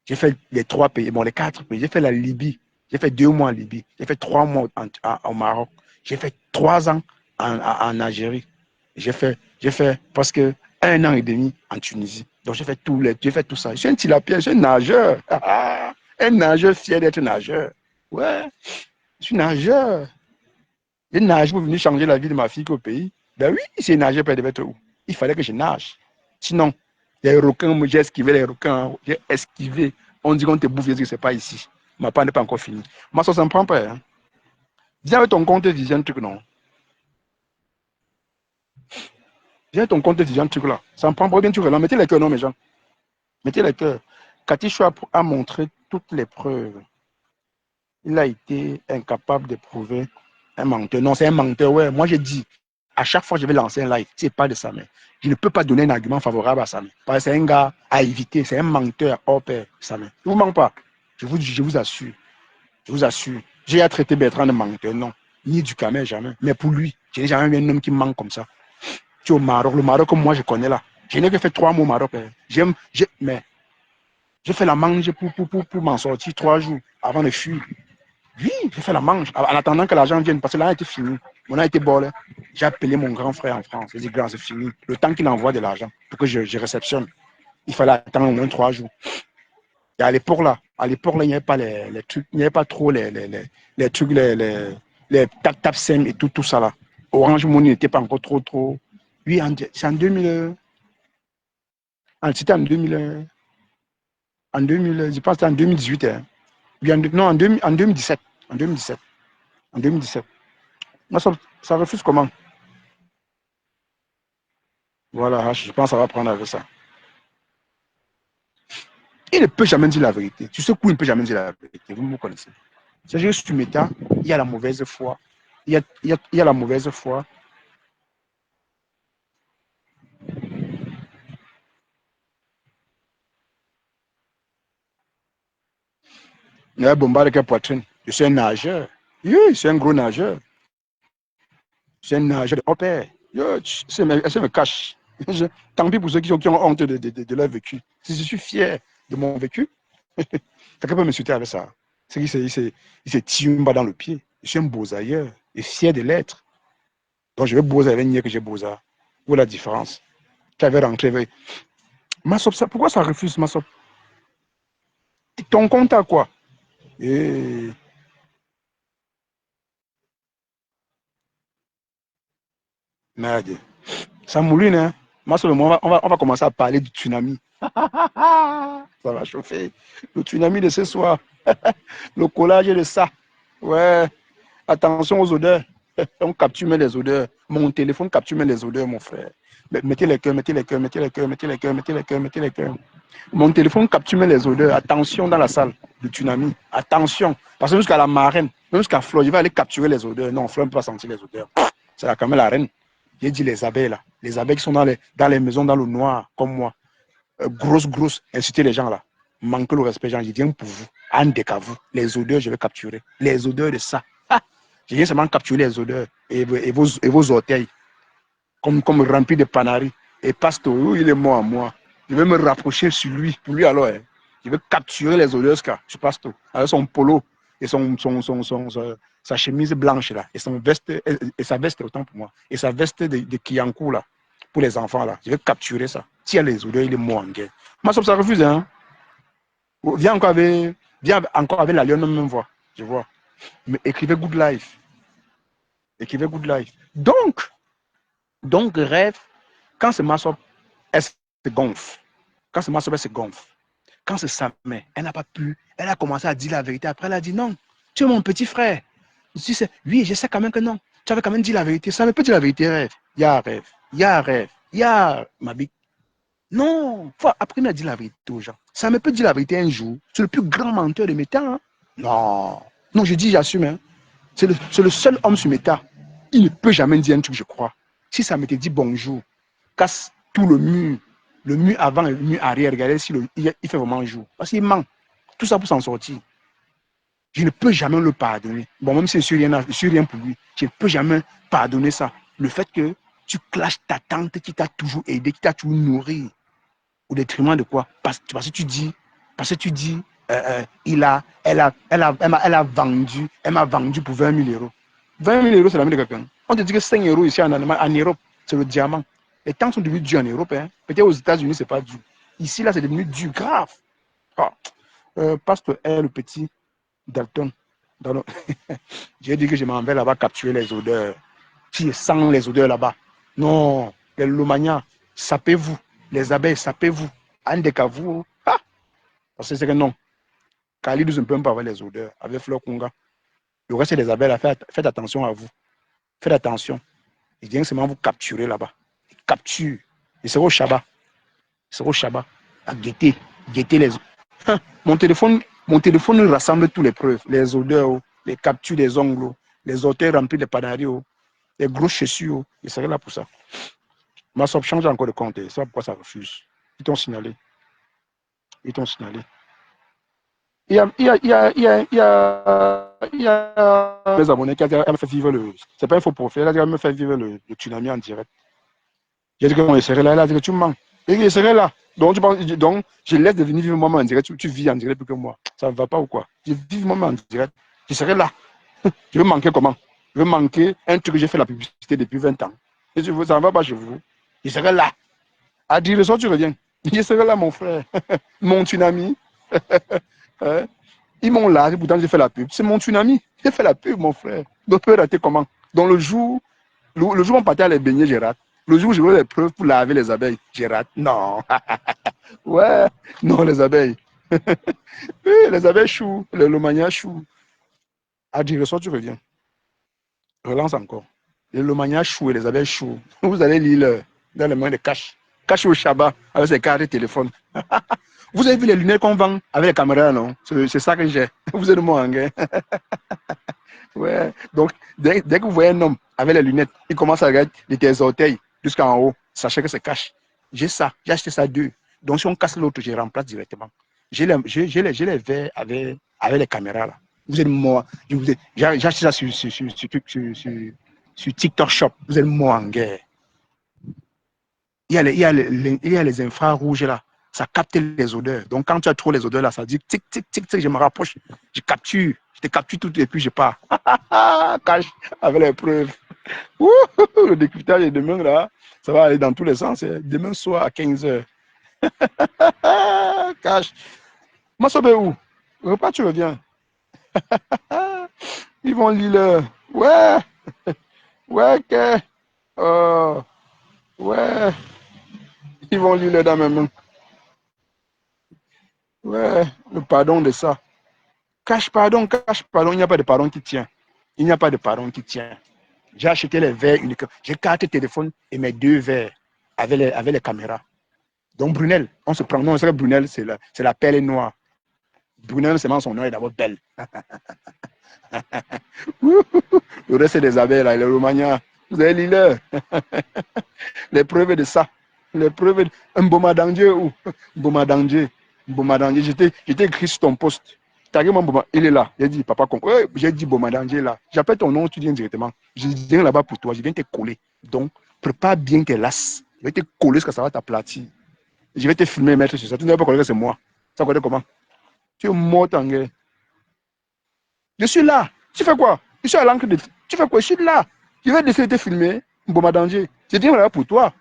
J'ai fait les 3 pays, bon, les 4 pays. J'ai fait la Libye. J'ai fait 2 mois en Libye. J'ai fait 3 mois au Maroc. J'ai fait 3 ans en Algérie. J'ai fait presque 1 an et demi en Tunisie. Donc, j'ai fait tout ça. Je suis un tilapia, je suis un nageur. Un nageur fier d'être nageur. Ouais, je suis nageur. J'ai nagé pour venir changer la vie de ma fille au pays. Ben oui, c'est nager, elle devait être où? Il fallait que je nage. Sinon, les requins, j'ai esquivé les requins, j'ai esquivé. On dit qu'on te bouffe, je dis que c'est pas ici. Ma part n'est pas encore finie. Ma soeur, ça me prend pas. Hein. Viens avec ton compte Vision truc, non? Viens avec ton compte Vision truc là. Ça me prend pas bien, tu relances. Mettez les cœurs, non, mes gens. Mettez les cœurs. Cathy Chou a montré toutes les preuves. Il a été incapable de prouver un menteur. Non, c'est un menteur, ouais. Moi, j'ai dit, à chaque fois que je vais lancer un live, c'est pas de Samé. Je ne peux pas donner un argument favorable à Samé. Parce que c'est un gars à éviter, c'est un menteur hors pair, Samé. Je ne vous mens pas. Je vous assure. Je vous assure. J'ai traité Bertrand de menteur, non. Ni du Camer, jamais. Mais pour lui, je n'ai jamais vu un homme qui ment comme ça. Tu es au Maroc, le Maroc comme moi, je connais là. Je n'ai que fait 3 mois au Maroc. Hein. Mais j'ai fait la manche pour m'en sortir 3 jours avant de fuir. Oui, j'ai fait la manche en attendant que l'argent vienne parce que là, a été fini. On a été bolé. J'ai appelé mon grand frère en France. J'ai dit, grand, c'est fini. Le temps qu'il envoie de l'argent pour que je réceptionne, il fallait attendre au moins 3 jours. Et à l'époque, là, il n'y avait pas les trucs, il n'y avait pas trop les trucs, les tap SEM et tout ça là. Orange Money n'était pas encore trop. Oui, c'est en 2000. C'était en 2000. En 2000, je pense que c'était en 2018. Hein. Non, en 2017. En 2017. En 2017. Moi, ça refuse comment? Voilà, je pense que ça va prendre avec ça. Il ne peut jamais dire la vérité. Tu sais quoi, il ne peut jamais dire la vérité. Vous me connaissez. C'est juste sur Meta, il y a la mauvaise foi. Il y a la mauvaise foi. Il y a Bombarde qui a poitrine. Je suis un nageur. Oui, je suis un gros nageur. Je suis un nageur de père. Elle se me cache. Tant pis pour ceux qui ont honte de leur vécu. Si je suis fier de mon vécu, quelqu'un peut me souhaiter avec ça. C'est qu'il s'est tiré une balle dans le pied. Je suis un beaux-ailleurs et fier de l'être. Donc je vais beaux avec nier que j'ai beaux-arts. Où est la différence? Tu avais rentré avec. Massop, pourquoi ça refuse, Massop? Ton compte à quoi? Et... Merde. Ça mouline, hein? Massop, on va commencer à parler du tsunami. Ça va chauffer. Le tsunami de ce soir. Le collage de ça. Ouais. Attention aux odeurs. On capture même les odeurs. Mon téléphone capture même les odeurs, mon frère. Mettez les cœurs, mettez les cœurs, mettez les cœurs, mettez les cœurs, mettez les cœurs, mettez les cœurs. Mon téléphone capture même les odeurs. Attention dans la salle du tsunami. Attention. Parce que jusqu'à la marraine, même jusqu'à Flo, je vais aller capturer les odeurs. Non, Flo ne peut pas sentir les odeurs. C'est quand même la reine. J'ai dit les abeilles là. Les abeilles qui sont dans les maisons, dans le noir, comme moi. Grosse, inciter les gens là. Manquez le respect, gens. Je viens pour vous. En déca vous. Les odeurs, je vais capturer. Les odeurs de ça. Je viens seulement capturer les odeurs et vos orteils. Comme remplis de panaris. Et Pasto, il est mort à moi. Je vais me rapprocher sur lui. Pour lui alors, hein. Je vais capturer les odeurs sur Pasto. Avec son polo et sa chemise blanche là. Et son veste, et sa veste autant pour moi. Et sa veste de Kiyankou là. Pour les enfants là. Je vais capturer ça. S'il y a les odeurs, il est mort en guerre. Moi, ça refuse, hein. Viens encore avec la lionne même voix. Je vois. Mais écrivez Good Life. Écrivez Good Life. Donc rêve, quand ce massop, elle se gonfle. Quand ce massop, elle se gonfle. Quand c'est sa mère, elle n'a pas pu. Elle a commencé à dire la vérité. Après, elle a dit non, tu es mon petit frère. Oui, je sais quand même que non. Tu avais quand même dit la vérité. Ça ne peut dire la vérité, rêve. Il y a rêve. Il y a rêve. Il y a ma big. Non, faut apprendre à dire la vérité aux gens. Ça me peut dire la vérité un jour. C'est le plus grand menteur de mes temps. Hein? Non. Non, je dis, j'assume. Hein? C'est le seul homme sur mes tas. Il ne peut jamais dire un truc, je crois. Si ça m'était dit bonjour, casse tout le mur avant et le mur arrière, regardez si il fait vraiment jour. Parce qu'il ment. Tout ça pour s'en sortir. Je ne peux jamais le pardonner. Bon, même si je suis rien pour lui, je ne peux jamais pardonner ça. Le fait que tu clashes ta tante qui t'a toujours aidé, qui t'a toujours nourri, au détriment de quoi? Parce que tu dis, elle m'a vendu pour 20 000 euros. 20 000 euros, c'est la même de quelqu'un. On te dit que 5 euros ici en Europe, c'est le diamant. Les temps sont devenus durs en Europe. Hein. Peut-être aux États-Unis, c'est pas dur. Ici, là, c'est devenu dur, grave. Pasteur R, le petit Dalton. J'ai dit que je m'en vais là-bas capturer les odeurs. Qui sent les odeurs là-bas? Non, les Lomagnas, sapez-vous. Les abeilles, sapez-vous. Andeka-vous. Ah, parce que c'est que non. Khalid ne peut même pas avoir les odeurs avec Fleur Kunga. Le reste des abeilles, là, faites attention à vous. Faites attention. Ils viennent seulement vous capturer là-bas. Ils capturent. Ils seront au Shabbat. Ils seront au Shabbat. À guetter les. Mon téléphone rassemble toutes les preuves. Les odeurs, les captures des ongles, les orteils remplis de panaris, les grosses chaussures. Ils seraient là pour ça. Ma soeur change encore de compte. C'est pas pourquoi ça refuse. Ils t'ont signalé. Ils t'ont signalé. Il y a mes abonnés qui ont fait vivre le. C'est pas un faux profil, elle a me fait vivre le tsunami en direct. J'ai dit que bon, il serait là, elle a dit que tu me manques. Et il serait là. Donc, je laisse devenir vivre moi en direct. Tu vis en direct plus que moi. Ça ne va pas ou quoi? Je vis moi en direct. Je serai là. Je veux manquer comment? Je veux manquer un truc que j'ai fait la publicité depuis 20 ans. Et ça ne va pas chez vous. Je serai là. À dire le soir, tu reviens. Je serai là, mon frère. Mon tsunami. Hein? Ils m'ont lavé, pourtant j'ai fait la pub. C'est mon tsunami. J'ai fait la pub, mon frère. Donc, tu peux rater comment? Donc, le jour où on partait à les baigner, j'ai raté. Le jour où j'ai eu les preuves pour laver les abeilles, j'ai raté. Non. Ouais. Non, les abeilles. Oui, les abeilles chouent. Les lomagnas chouent. À dire le soir, tu reviens. Relance encore. Les lomagnas chouent et les abeilles chouent. Vous allez lire dans les mains de cache. Cache au Shabbat avec ses cartes de téléphone. Vous avez vu les lunettes qu'on vend avec les caméras, non? C'est ça que j'ai. Vous êtes moi en guerre. Ouais. Donc, dès que vous voyez un homme avec les lunettes, il commence à regarder de tes orteils jusqu'en haut. Sachez que c'est cash. J'ai ça. J'ai acheté ça 2. Donc, si on casse l'autre, je remplace directement. J'ai les verres avec les caméras là. Vous êtes mort. J'ai acheté ça sur TikTok Shop. Vous êtes mort en guerre. Il y a les infrarouges là. Ça capte les odeurs. Donc, quand tu as trop les odeurs là, ça dit tic, tic, tic, tic, je me rapproche, je capture, je te capture tout et puis je pars. Cache avec les preuves. Le décryptage est demain là, ça va aller dans tous les sens. Demain soir à 15h. Cache. Ma soeur est où? Repas, tu reviens. Ils vont lire leur. Ouais, ouais, que. Ouais, ils vont lire leur dans mes mains. Ouais, le pardon de ça. Cache pardon, il n'y a pas de pardon qui tient. Il n'y a pas de pardon qui tient. J'ai acheté les verres uniques. J'ai 4 téléphones et mes 2 verres avec les caméras. Donc Brunel, on se prend. Non, c'est que Brunel, c'est la perle noire. Brunel, seulement son nom est d'abord belle. Le reste, c'est des abeilles, là, les Romagnas. Vous avez l'île. Les preuves de ça. Les preuves. Un Boma Dandier ou Boma Dandier. Boma Dandier. J'étais écrit sur ton poste. Il est là. J'ai dit, papa, ouais, j'ai dit Boma Dandier là. J'appelle ton nom, tu viens directement. Je viens là-bas pour toi. Je viens te coller. Donc, prépare bien tes lasses. Je vais te coller parce que ça va t'aplatir. Je vais te filmer et mettre sur ça. Tu ne vas pas connaître que c'est moi. Ça connaît comment? Tu es mort en guerre. Je suis là. Tu fais quoi? Je suis à l'encre de. Tu fais quoi? Je suis là. Je vais laisser te filmer. Mboma danger. Je viens là pour toi.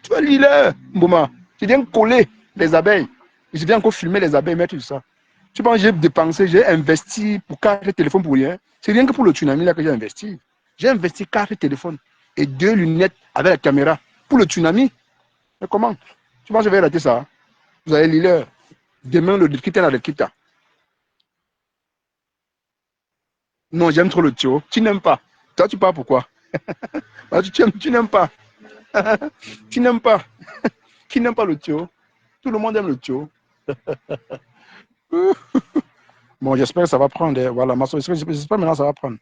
Tu vas lire, Mboma. Je viens coller les abeilles. Je viens encore filmer les abeilles, mettre tout ça. Tu penses que j'ai dépensé, j'ai investi pour 4 téléphones pour rien? C'est rien que pour le tsunami là que j'ai investi. J'ai investi 4 téléphones et 2 lunettes avec la caméra pour le tsunami. Mais comment? Tu penses que je vais rater ça? Vous allez lire. Demain, le Kita là, le Kita. Non, j'aime trop le Tio. Tu n'aimes pas. Toi, tu parles pourquoi? Tu n'aimes pas. Tu n'aimes pas. Qui n'aime pas le Tio? Tout le monde aime le Tio. Bon, j'espère que ça va prendre. Voilà, j'espère maintenant que ça va prendre.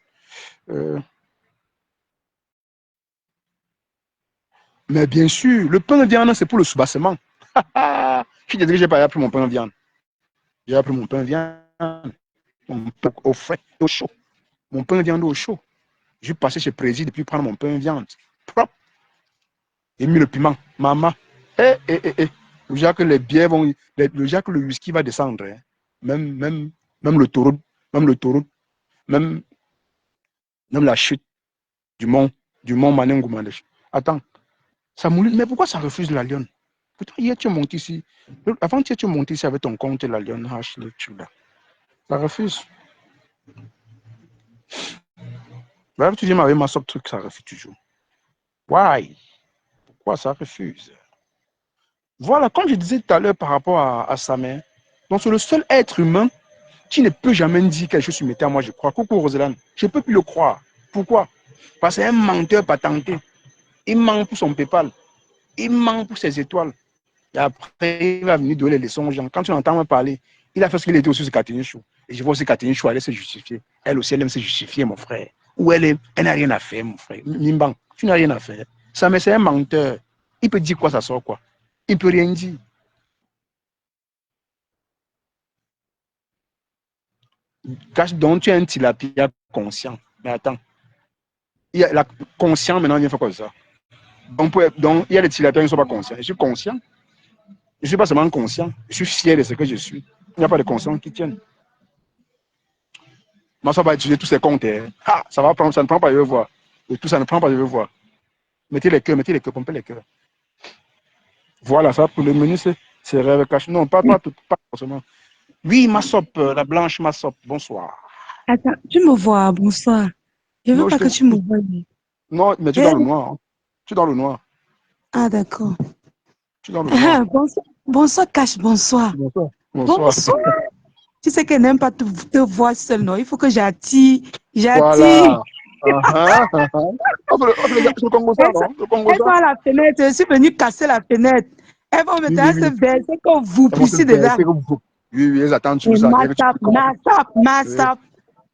Mais bien sûr, le pain de viande, c'est pour le soubassement. Je te dis que j'ai pas appris mon pain de viande. J'ai appris mon pain de viande au frais, au chaud. Mon pain de viande au chaud. Je suis passé chez Président depuis prendre mon pain de viande. Propre. J'ai mis le piment. Maman. Le jour que les bières vont. Le jour que le whisky va descendre. Hein. Même le taureau. Même la chute du mont Manengouman. Attends. Ça mouline. Mais pourquoi ça refuse la lionne? Pourtant, hier, tu es monté ici. Avant, tu es monté ici avec ton compte la lionne H. Ça refuse. Là, tu viens avec ma sop truc, ça refuse toujours. Why? Pourquoi ça refuse? Voilà, comme je disais tout à l'heure par rapport à sa mère, donc c'est le seul être humain qui ne peut jamais dire quelque chose sur mes terres, moi je crois. Coucou Roselane, je ne peux plus le croire. Pourquoi? Parce que c'est un menteur patenté. Il ment pour son PayPal. Il ment pour ses étoiles. Et après, il va venir donner les leçons aux gens. Quand tu l'entends me parler, il a fait ce qu'il était aussi sur Catherine Chou. Et je vois aussi Catherine Chou aller se justifier. Elle aussi, elle aime se justifier, mon frère. Ou elle n'a rien à faire, mon frère. Nimbang, tu n'as rien à faire. Ça, mais c'est un menteur. Il peut dire quoi, ça sort quoi? Il ne peut rien dire. Donc, tu es un tilapia conscient. Mais attends. Il y a la conscient, maintenant, il vient faire quoi ça? Donc, il y a des tilapias qui ne sont pas conscients. Je suis conscient. Je ne suis pas seulement conscient. Je suis fier de ce que je suis. Il n'y a pas de conscience qui tienne. Moi, ça va utiliser tous ces comptes. Hein. Ah, ça va prendre, ça ne prend pas, je veux voir. Et tout ça ne prend pas, je veux voir. Mettez les cœurs, pompez les cœurs. Voilà, ça pour le menu, c'est rêve caché. Non, pas forcément. Oui, ma sope, la blanche, ma sope, bonsoir. Attends, tu me vois, bonsoir. Je veux pas que tu me vois. Non, mais tu es dans le noir. Hein. Tu es dans le noir. Ah, d'accord. Tu es dans le noir. Bonsoir, Cash, bonsoir. Bonsoir. Tu sais qu'elle n'aime pas te voir seule, non? Il faut que j'attire. Voilà. Le Congo, ça, non? Elle va à la fenêtre. Je suis venue casser la fenêtre. Elles vont me dire, c'est verser comme vous, ici dedans. Oui, elles attendent sur ça. Massap.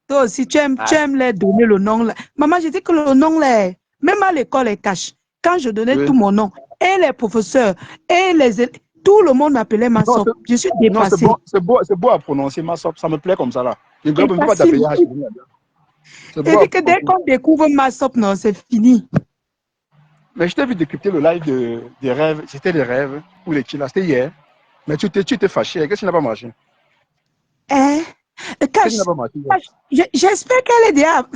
Toi aussi, tu aimes les donner le nom. Là. Maman, j'ai dit que le nom, là, même à l'école, est cache. Quand je donnais tout mon nom, et les professeurs, et tout le monde m'appelait Massop. Je suis dépassée. Non, c'est beau à prononcer Massop. Ça me plaît comme ça, là. Je ne peux pas t'appeler H. Et dit que dès qu'on découvre Massop, non, c'est fini. Mais je t'ai vu décrypter le live des rêves. C'était des rêves ou les chilas. C'était hier. Mais tu t'es fâché. Qu'est-ce qui n'a pas marché? Cache, j'espère qu'elle est diable.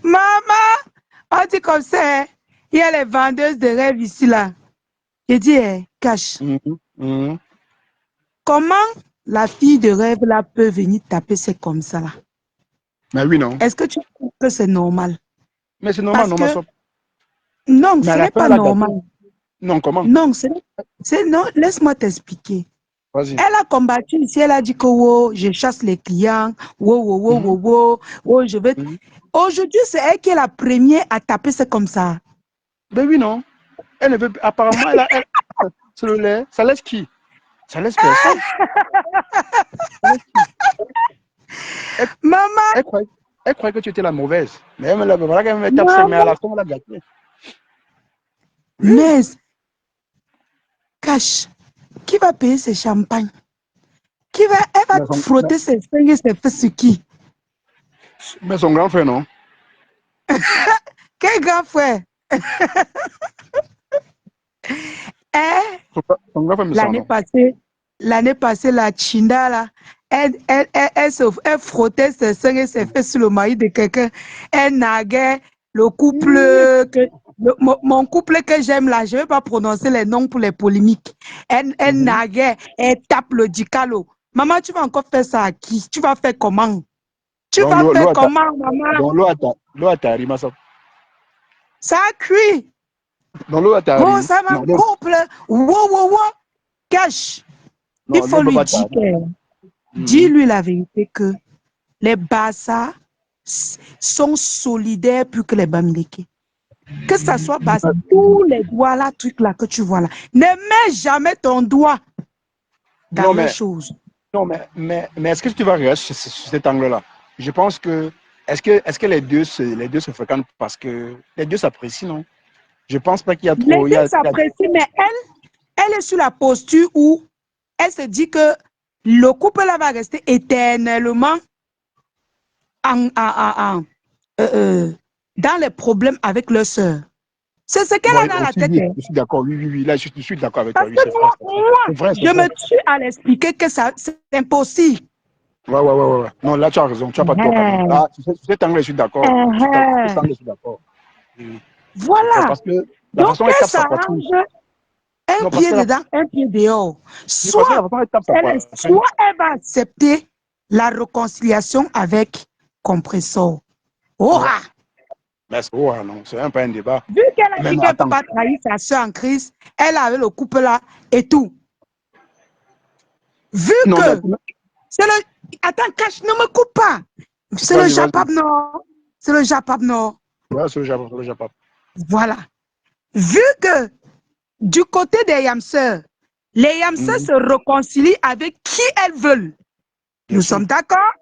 Maman, on dit comme ça. Il y a les vendeuses de rêves ici, là. J'ai dit, cache. Comment la fille de rêve, là, peut venir taper, c'est comme ça, là? Mais oui, non. Est-ce que tu trouves que c'est normal? Mais c'est normal, Parce non, que, ma soeur. non, Mais ce à la n'est fin, pas elle a gâté. normal. Non, comment? Non, non, laisse-moi t'expliquer. Vas-y. Elle a combattu ici, elle a dit que oh, je chasse les clients, oh, je vais. Aujourd'hui, c'est elle qui est la première à taper, c'est comme ça. Ben oui, non. Elle ne veut apparemment, c'est le lait. Ça laisse qui? Ça laisse personne. Ça laisse qui? Maman, Elle croyait que tu étais la mauvaise. Mais elle me l'a voilà qu'elle me tape, mais à la fin, elle a gâté. Mais, cache, qui va payer ses champagnes? Elle va frotter ses seins et ses fesses sur qui? Mais son grand frère, non? Quel grand frère? Son grand frère me semble. L'année passée, la Chinda, là, elle frottait ses seins et ses fesses sur le mari de quelqu'un. Elle naguait le couple, mon couple que j'aime là, je ne vais pas prononcer les noms pour les polémiques. Elle naguait, elle tape le dicalo. Maman, tu vas encore faire ça à qui? Tu vas faire comment? Tu vas faire comment, maman? Dans l'eau à Tari, ma soeur. Ça a cuit. Dans l'eau à Tari. Oh, ça va, couple. Wow. Cache. Il faut lui dire dis-lui la vérité que les Bassa sont solidaires plus que les Bamileke. Que ça soit Bassa, tous les doigts là, trucs là que tu vois là, ne mets jamais ton doigt dans les choses. Non, mais est-ce que tu vas rester sur cet angle-là? Je pense que est-ce que les deux se fréquentent parce que les deux s'apprécient, non? Je pense pas qu'il y a trop. Les deux s'apprécient, mais elle est sur la posture où elle se dit que le couple là va rester éternellement dans les problèmes avec leur sœur. C'est ce qu'elle a dans la tête. Je suis d'accord, oui, là je suis d'accord avec toi. Parce que moi, je me tue à l'expliquer que c'est impossible. Ouais. Non, là tu as raison, tu n'as pas de tort. Là, sur cet angle, je suis d'accord. Je suis d'accord. Voilà. Parce que la donc, elle s'arrange un pied dedans, un pied dehors. Soit elle va accepter la réconciliation avec Compressor. Mais non, c'est pas un débat. Vu qu'elle a dit qu'elle ne peut pas trahir sa soeur en crise, elle avait le couple là et tout. Vu que c'est le... Attends, cache, ne me coupe pas. C'est le Japap Nord. C'est le Japap Nord. Ouais, c'est le Japap. Voilà. Vu que du côté des Yamseurs, les Yamseurs se réconcilient avec qui elles veulent. Nous sommes d'accord?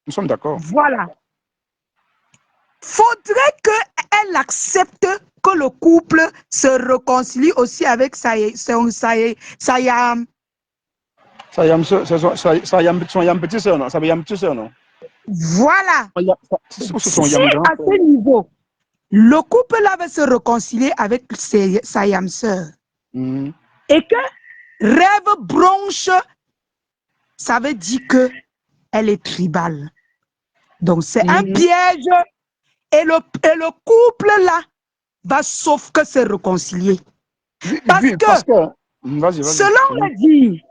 Nous sommes d'accord. Voilà. Faudrait qu'elle accepte que le couple se réconcilie aussi avec son Yam. Son Yam petit soeur, non? Ça veut Yam petit soeur, non? Voilà. Si à ce niveau, le couple là va se réconcilier avec sa Yam sœur. Et que rêve bronche, ça veut dire que elle est tribale. Donc c'est un piège. Et le couple là va sauf que se réconcilier. Parce que selon le dit,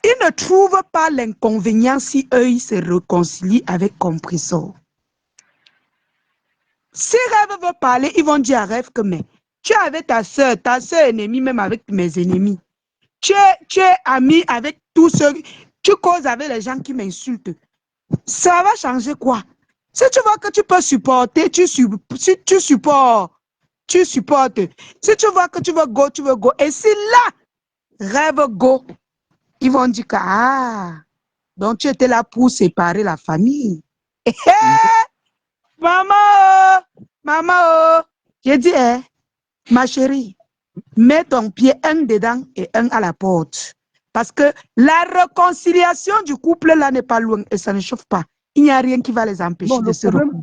ils ne trouvent pas l'inconvénient si eux ils se réconcilient avec Compressor. Si Rêve veut parler, ils vont dire à Rêve que mais tu es avec ta soeur ennemie, même avec mes ennemis. Tu es ami avec tous ceux, tu causes avec les gens qui m'insultent. Ça va changer quoi? Si tu vois que tu peux supporter, tu supportes. Si tu vois que tu veux go. Et si là, Rêve go, ils vont dire que donc tu étais là pour séparer la famille. Maman, j'ai dit, ma chérie, mets ton pied un dedans et un à la porte. Parce que la réconciliation du couple là n'est pas loin et ça ne chauffe pas. Il n'y a rien qui va les empêcher de se réconcilier.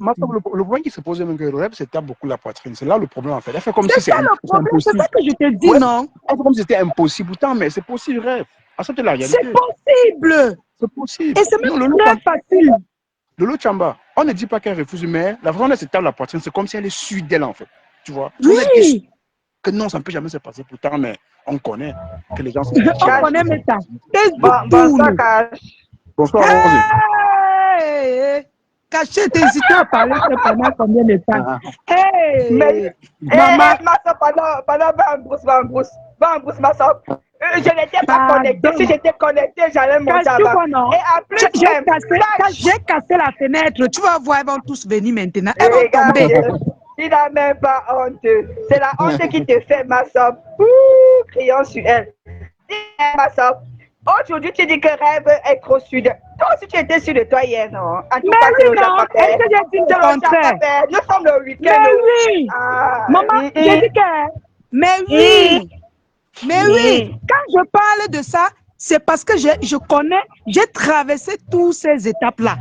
Le problème qui se pose même que le Rêve, c'était beaucoup la poitrine. C'est là le problème en fait. Elle fait comme si c'est impossible. C'est ça que je te dis, non? Elle fait comme si c'était impossible. Pourtant, mais c'est possible, Rêve. Accepte la réalité. C'est possible. C'est possible. Et c'est même très facile. Lolo Chamba, on ne dit pas qu'elle refuse, mais la façon dont elle se tape la poitrine, c'est comme si elle est sûre d'elle en fait. Tu vois? Oui. Que non, ça ne peut jamais se passer. Pourtant, mais on connaît que les gens sont... On connaît mais ça. Facebook Bonsoir, tourne. Cash. Bonsoir, Rosé. Hey! Caché, t'es hésité à parler ça pendant combien de temps? Mais, Hey! Maman, ma soeur, pendant, va en brousse, ma soeur. Je n'étais pas connectée. Si j'étais connectée, j'allais monter cache là-bas. quoi non? Et en plus, J'ai cassé la fenêtre. Tu vas voir, elles vont tous venir maintenant. Elles vont tomber. Tu n'as même pas honte. C'est la honte qui te fait, ma soeur. Criant sur elle. Dis, ma soeur, aujourd'hui, tu dis que rêve est trop sud. Toi aussi, tu étais sûr de toi hier, non? En tout cas, Mais oui, non. Est-ce que j'ai dit le contraire? Nous sommes le week-end. Mais oui. Maman, j'ai dit que... Mais oui. Mais oui. Quand je parle de ça, c'est parce que je connais, j'ai traversé toutes ces étapes-là.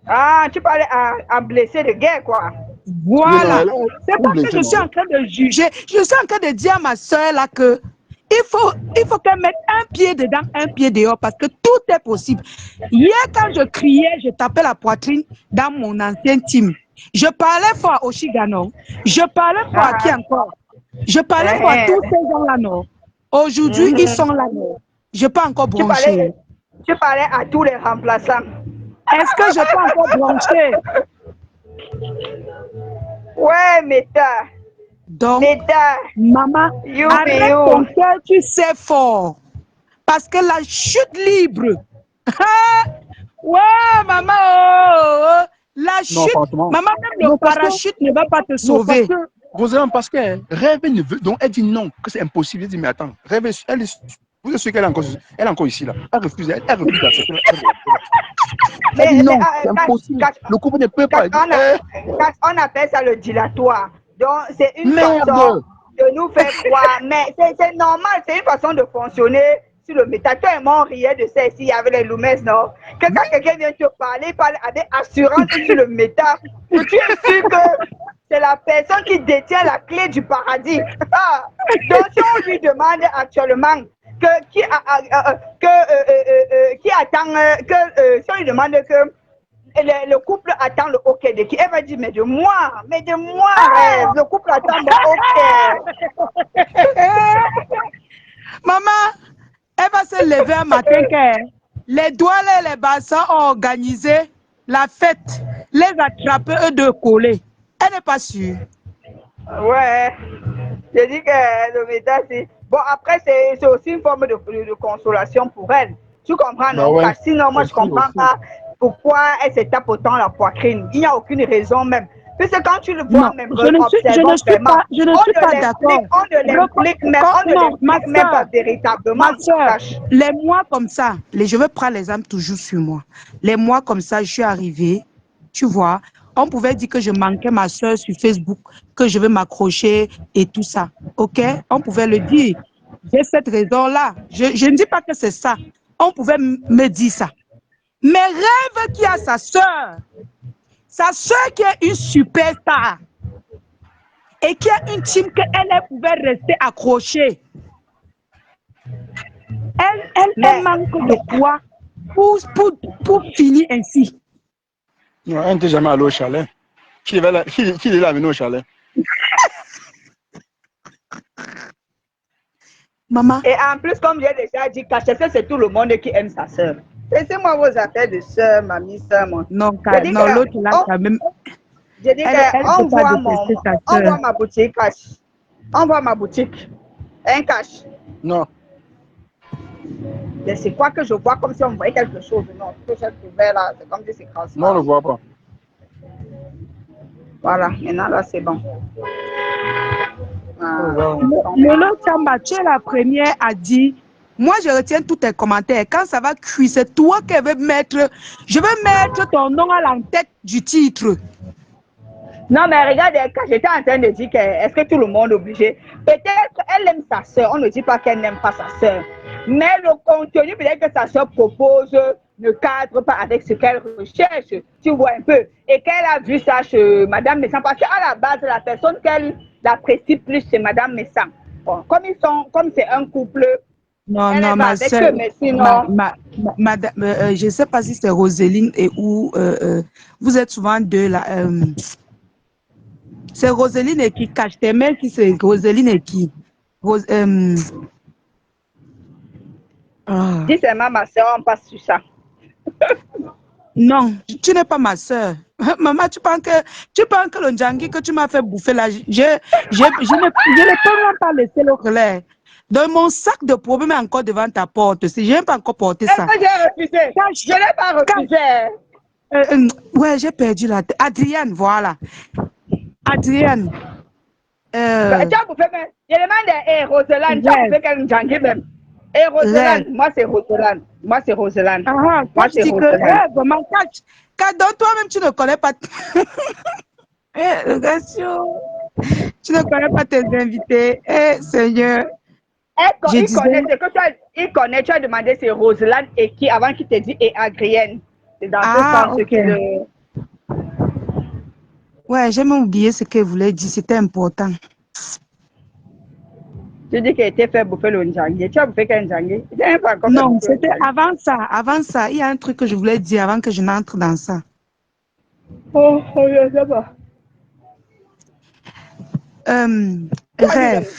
Ah, tu parlais à blessé de guerre, quoi. Voilà. C'est pas que je suis en train de juger. Je suis en train de dire à ma soeur là que il faut qu'elle mette un pied dedans, un pied dehors, parce que tout est possible. Hier, quand je criais, je tapais la poitrine dans mon ancien team. Je parlais fort à Oshigano. Je parlais fort à qui encore? Je parlais fort à tous ces gens-là, non? Aujourd'hui, ils sont là, non? Je n'ai pas encore branché. Tu parlais à tous les remplaçants. Est-ce que je peux encore brancher? Ouais, Meta. Donc, Meta. maman, arrête ton cœur, tu sais fort. Parce que la chute libre. Ouais, maman. La chute. Maman, même le parachute ne va pas te sauver. Rosamond, parce que rêve ne veut. Donc, elle dit non, que c'est impossible. Elle dit, mais attends, rêve, vous êtes sûr qu'elle est encore ici, là. Elle refuse d'accepter. Elle dit non, c'est impossible. Le couple ne peut pas. On appelle ça le dilatoire. Donc, c'est une façon de nous faire croire. Mais c'est normal, c'est une façon de fonctionner sur le métateur. Et moi, on riait de ça ici, il y avait les Loumès, non? Que quand quelqu'un vient te parler, il parle avec assurance sur le méta. Tu es sûr que c'est la personne qui détient la clé du paradis. Donc, si on lui demande actuellement si on lui demande que le couple attend le hockey de qui, elle va dire, mais de moi, le couple attend le hockey. Maman, elle va se lever un matin que les doigts et les bassins ont organisé la fête, les attraper, eux deux collés. Elle n'est pas sûre. Ouais, je dis que le méta, c'est... Bon, après, c'est aussi une forme de consolation pour elle. Tu comprends, non? Ouais. Parce que sinon, moi, je ne comprends pas pourquoi elle se tape autant la poitrine. Il n'y a aucune raison même. Parce que quand tu le vois, même, je ne suis pas d'accord. On ne l'explique même pas véritablement. Ma soeur, les mois comme ça, je veux prendre l'exemple toujours sur moi. Les mois comme ça, je suis arrivée, tu vois, on pouvait dire que je manquais ma soeur sur Facebook, que je veux m'accrocher et tout ça. OK? On pouvait le dire. J'ai cette raison-là. Je ne dis pas que c'est ça. On pouvait me dire ça. Mais rêve qui a sa soeur qui est une superstar et qui a une team qu'elle pouvait rester accrochée. Elle manque de quoi pour finir ainsi. Non, elle n'était jamais allée au chalet. Qui est là amené au chalet? Maman. Et en plus, comme j'ai déjà dit, Cachette, c'est tout le monde qui aime sa soeur. Laissez-moi vos affaires de soeur, mamie, soeur, moi. Non, l'autre là, quand même. J'ai dit qu'on voit ma boutique cash. On voit ma boutique. Un cash. Non. Mais c'est quoi que je vois comme si on voyait quelque chose? Non, tout ce couvert là, c'est comme si c'est transparent. Non, on ne le voit pas. Voilà, maintenant là, c'est bon. Lolo Tamba, tu es la première à dire, moi je retiens tous tes commentaires. Quand ça va cuire, c'est toi qui veux mettre, je veux mettre ton nom à l'entête du titre. Non, mais regarde, quand j'étais en train de dire que est-ce que tout le monde est obligé? Peut-être elle aime sa soeur, on ne dit pas qu'elle n'aime pas sa soeur. Mais le contenu, peut-être que sa soeur propose ne cadre pas avec ce qu'elle recherche, tu vois un peu. Et qu'elle a vu ça chez Madame Messan, parce qu'à la base, la personne qu'elle apprécie plus, c'est Madame Messan. Bon, comme c'est un couple, non, ma soeur, je ne sais pas si c'est Roseline et où vous êtes souvent deux là. C'est Roseline et qui cache tes mails, si c'est Roseline et qui. Si c'est ma soeur, on passe sur ça. Non, tu n'es pas ma soeur. Maman, tu penses que le Ndjangi que tu m'as fait bouffer là, je ne peux même pas laisser le relais. Dans mon sac de problèmes est encore devant ta porte. Si je n'ai pas encore porté ça. Est-ce que j'ai refusé? Je n'ai pas refusé. Ouais, j'ai perdu la tête. Adrienne, voilà. Adrienne. Tu as bouffé même. Je demande Roselane, tu as bouffé quel Ndjangi même. Et Roselane, moi c'est Roselane. Moi c'est Roselane. Moi c'est Roselane. Donc toi-même tu ne connais pas. Tu ne connais pas tes invités. Seigneur. Il connaît, tu as demandé c'est Roselane et qui avant qu'il te dise et Adrienne. C'est dans ce sens que Ouais, j'ai même oublié ce qu'elle voulait dire, c'était important. Tu dis qu'elle était fait bouffer le Ndjangi. Tu as bouffé quel Ndjangi? Non, c'était avant ça. Avant ça, il y a un truc que je voulais dire avant que je n'entre dans ça. Oh, je sais pas. Rêve.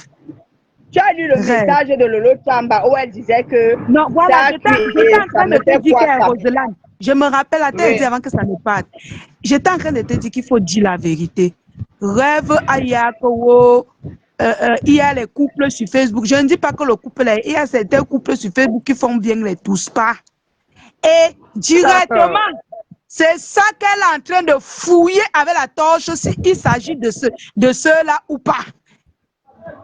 Tu as lu le message de Lolo Tamba où elle disait que... Non, voilà, j'étais en train de te dire qu'elle est Roselane. Je me rappelle, à telle avant que ça ne parte. J'étais en train de te dire qu'il faut dire la vérité. Rêve, Ayako, il y a les couples sur Facebook. Je ne dis pas que le couple est. Il y a certains couples sur Facebook qui font bien les tous pas. Et directement, c'est ça qu'elle est en train de fouiller avec la torche s'il s'agit de ceux-là ou pas.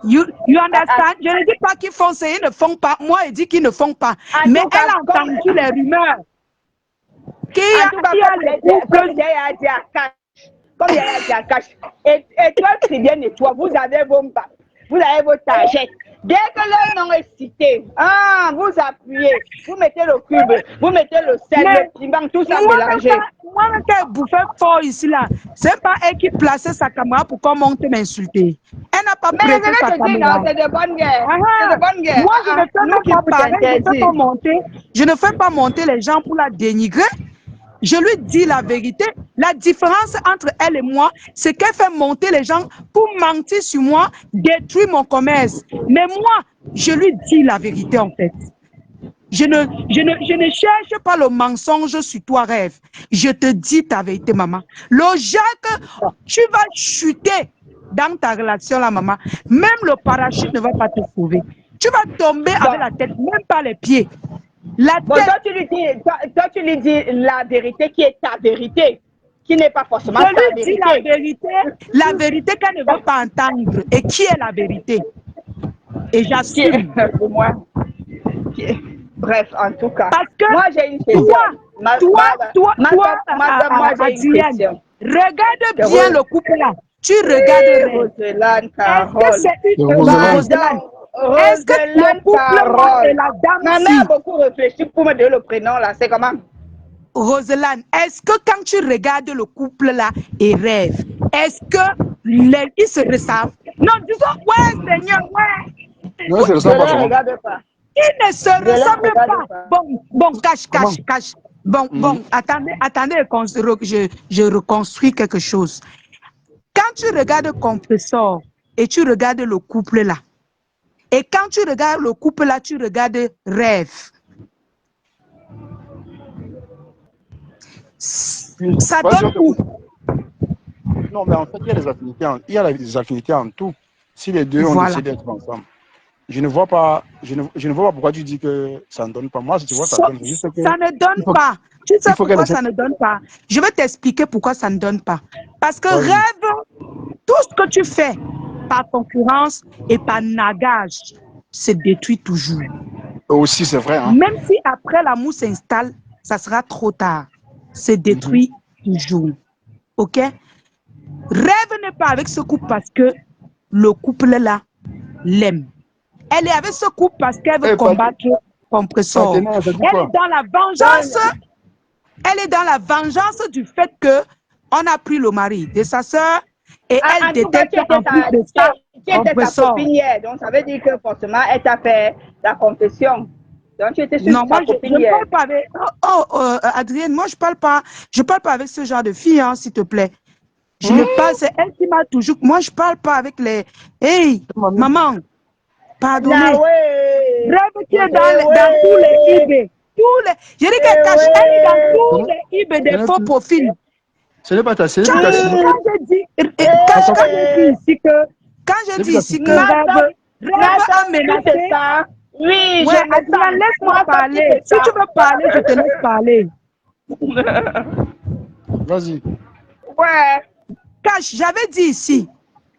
You understand? Je ne dis pas qu'ils font ça, ils ne font pas. Moi, je dis qu'ils ne font pas. Mais elle a entendu les rumeurs. Comme il y a dit à Cache. Et toi, c'est bien, et toi, vous avez vos targettes. Dès que le nom est cité, vous appuyez, vous mettez le cube, vous mettez le sel, le piment, tout ça mélangé. Moi, quand elle bouffait fort ici, là, c'est pas elle qui plaçait sa caméra pour qu'on monte m'insulter. Elle n'a pas prêté sa caméra. C'est de bonne guerre. C'est de bonne guerre. Moi, je ne fais pas pareil, je ne fais pas monter les gens pour la dénigrer. Je lui dis la vérité. La différence entre elle et moi, c'est qu'elle fait monter les gens pour mentir sur moi, détruire mon commerce. Mais moi, je lui dis la vérité en fait. Je ne cherche pas le mensonge sur toi, Rêve. Je te dis ta vérité, maman. Le Jacques, tu vas chuter dans ta relation là, maman. Même le parachute ne va pas te sauver. Tu vas tomber avec la tête, même pas les pieds. Toi, tu lui dis la vérité qui est ta vérité, qui n'est pas forcément ta vérité. Je lui dis la vérité qu'elle ne veut pas entendre. Et qui est la vérité? Et j'assume. Pour moi. Bref, en tout cas. Parce que moi, j'ai une question. Toi, Adrienne, regarde bien le couple là. Tu regardes Roselane, Carole. Est-ce que le couple et la dame ma mère a beaucoup réfléchi pour me donner le prénom là, c'est comment? Roselane, est-ce que quand tu regardes le couple là et Rêve, est-ce que ils se ressemblent? Non, disons, ouais, Seigneur, ouais. Non, ils ne se ressemblent pas. Ils ne se ressemblent pas. Bon, cache. Bon, attendez, je reconstruis quelque chose. Quand tu regardes Compressor et tu regardes le couple là, et quand tu regardes le couple là, tu regardes Rêve. Ça donne où? Non, mais en fait, il y a des affinités en tout. Si les deux ont décidé d'être ensemble. Je ne vois pas pourquoi tu dis que ça ne donne pas. Moi, si tu vois, ça donne. Juste que ça ne donne pas. Tu sais pourquoi ça ne donne pas? Je vais t'expliquer pourquoi ça ne donne pas. Parce que Rêve, tout ce que tu fais par concurrence et par nagage se détruit toujours. Aussi, c'est vrai. Hein? Même si après l'amour s'installe, ça sera trop tard. Se détruit toujours. Ok? Rêve n'est pas avec ce couple parce que le couple là l'aime. Elle est avec ce couple parce qu'elle veut combattre Compressor. Elle est dans la vengeance. Elle est dans la vengeance du fait que on a pris le mari de sa soeur et elle déteste en plus de ça Compressor. Donc ça veut dire que forcément elle t'a fait la confession. Donc tu étais sur non, moi je ne parle pas avec Adrienne, moi je parle pas avec ce genre de fille, hein, s'il te plaît. Je ne parle, c'est elle qui m'a toujours... Moi, je parle pas avec les... Hey, maman, pardonnez. Rêve qui est dans tous les eBay. Je dis qu'elle cache, elle est dans tous les eBay des faux profils. Ce n'est pas ta sœur. Quand je dis ici que Rêve a menacé... Oui, ouais, laisse-moi parler. Si tu veux parler, je te laisse parler. Vas-y. Ouais. Cash, j'avais dit ici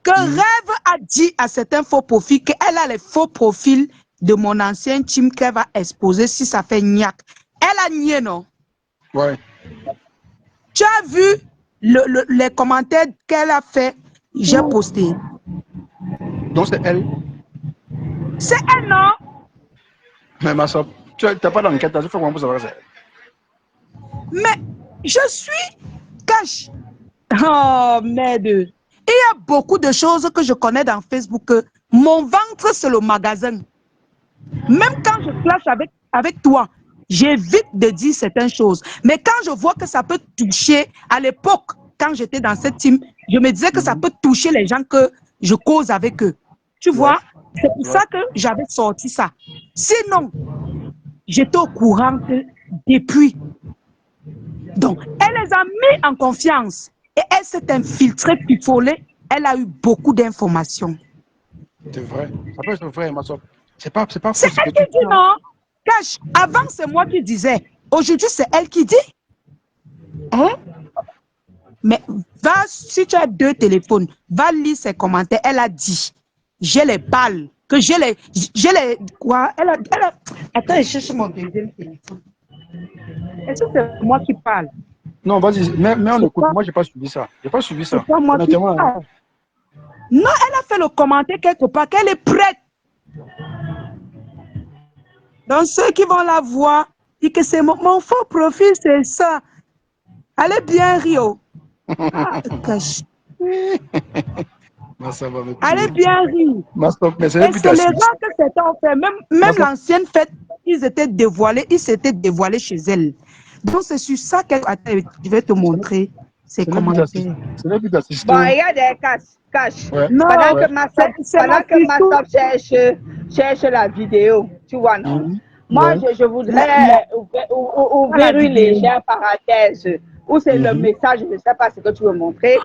que Rêve a dit à certains faux profils qu'elle a les faux profils de mon ancien team qu'elle va exposer si ça fait niaque. Elle a nié, non? Ouais. Tu as vu les commentaires qu'elle a fait, j'ai posté. Donc c'est elle. C'est elle, non? Mais ma soeur, tu n'as pas d'enquête, tu fais comment pour savoir ça? Mais je suis Cash. Oh merde. Il y a beaucoup de choses que je connais dans Facebook. Mon ventre, c'est le magasin. Même quand je clash avec toi, j'évite de dire certaines choses. Mais quand je vois que ça peut toucher, à l'époque, quand j'étais dans cette team, je me disais que ça peut toucher les gens que je cause avec eux. Tu vois, c'est pour ça que j'avais sorti ça. Sinon, j'étais au courant depuis. Donc, elle les a mis en confiance. Et elle s'est infiltrée, pifolée. Elle a eu beaucoup d'informations. C'est vrai. Ça peut être vrai, ma soeur. C'est pas faux. C'est elle qui dit non. Cash, avant c'est moi qui disais. Aujourd'hui, c'est elle qui dit. Hein? Mais va, si tu as 2 téléphones, va lire ses commentaires. Elle a dit, j'ai les balles, que j'ai les, quoi? Elle a, attends, je cherche mon deuxième téléphone. Est-ce que c'est moi qui parle? Non, vas-y, mais on écoute. Moi, j'ai pas suivi ça. J'ai pas suivi ça. C'est pas moi qui parle. Non, elle a fait le commentaire quelque part qu'elle est prête. Donc, ceux qui vont la voir, disent que c'est mon faux profil, c'est ça. Allez bien, Rio. Ah, cache. Allez bien, Rio. Et c'est l'erreur que certains ont fait. Même l'ancienne fête, ils s'étaient dévoilés chez elle. Donc, c'est sur ça que je vais te montrer ces commentaires. Bon, il y a des caches. Ouais. Non, pendant que Massop cherche la vidéo, tu vois, non? Moi, je voudrais ouvrir une légère parenthèse où c'est le message, je ne sais pas ce que tu veux montrer.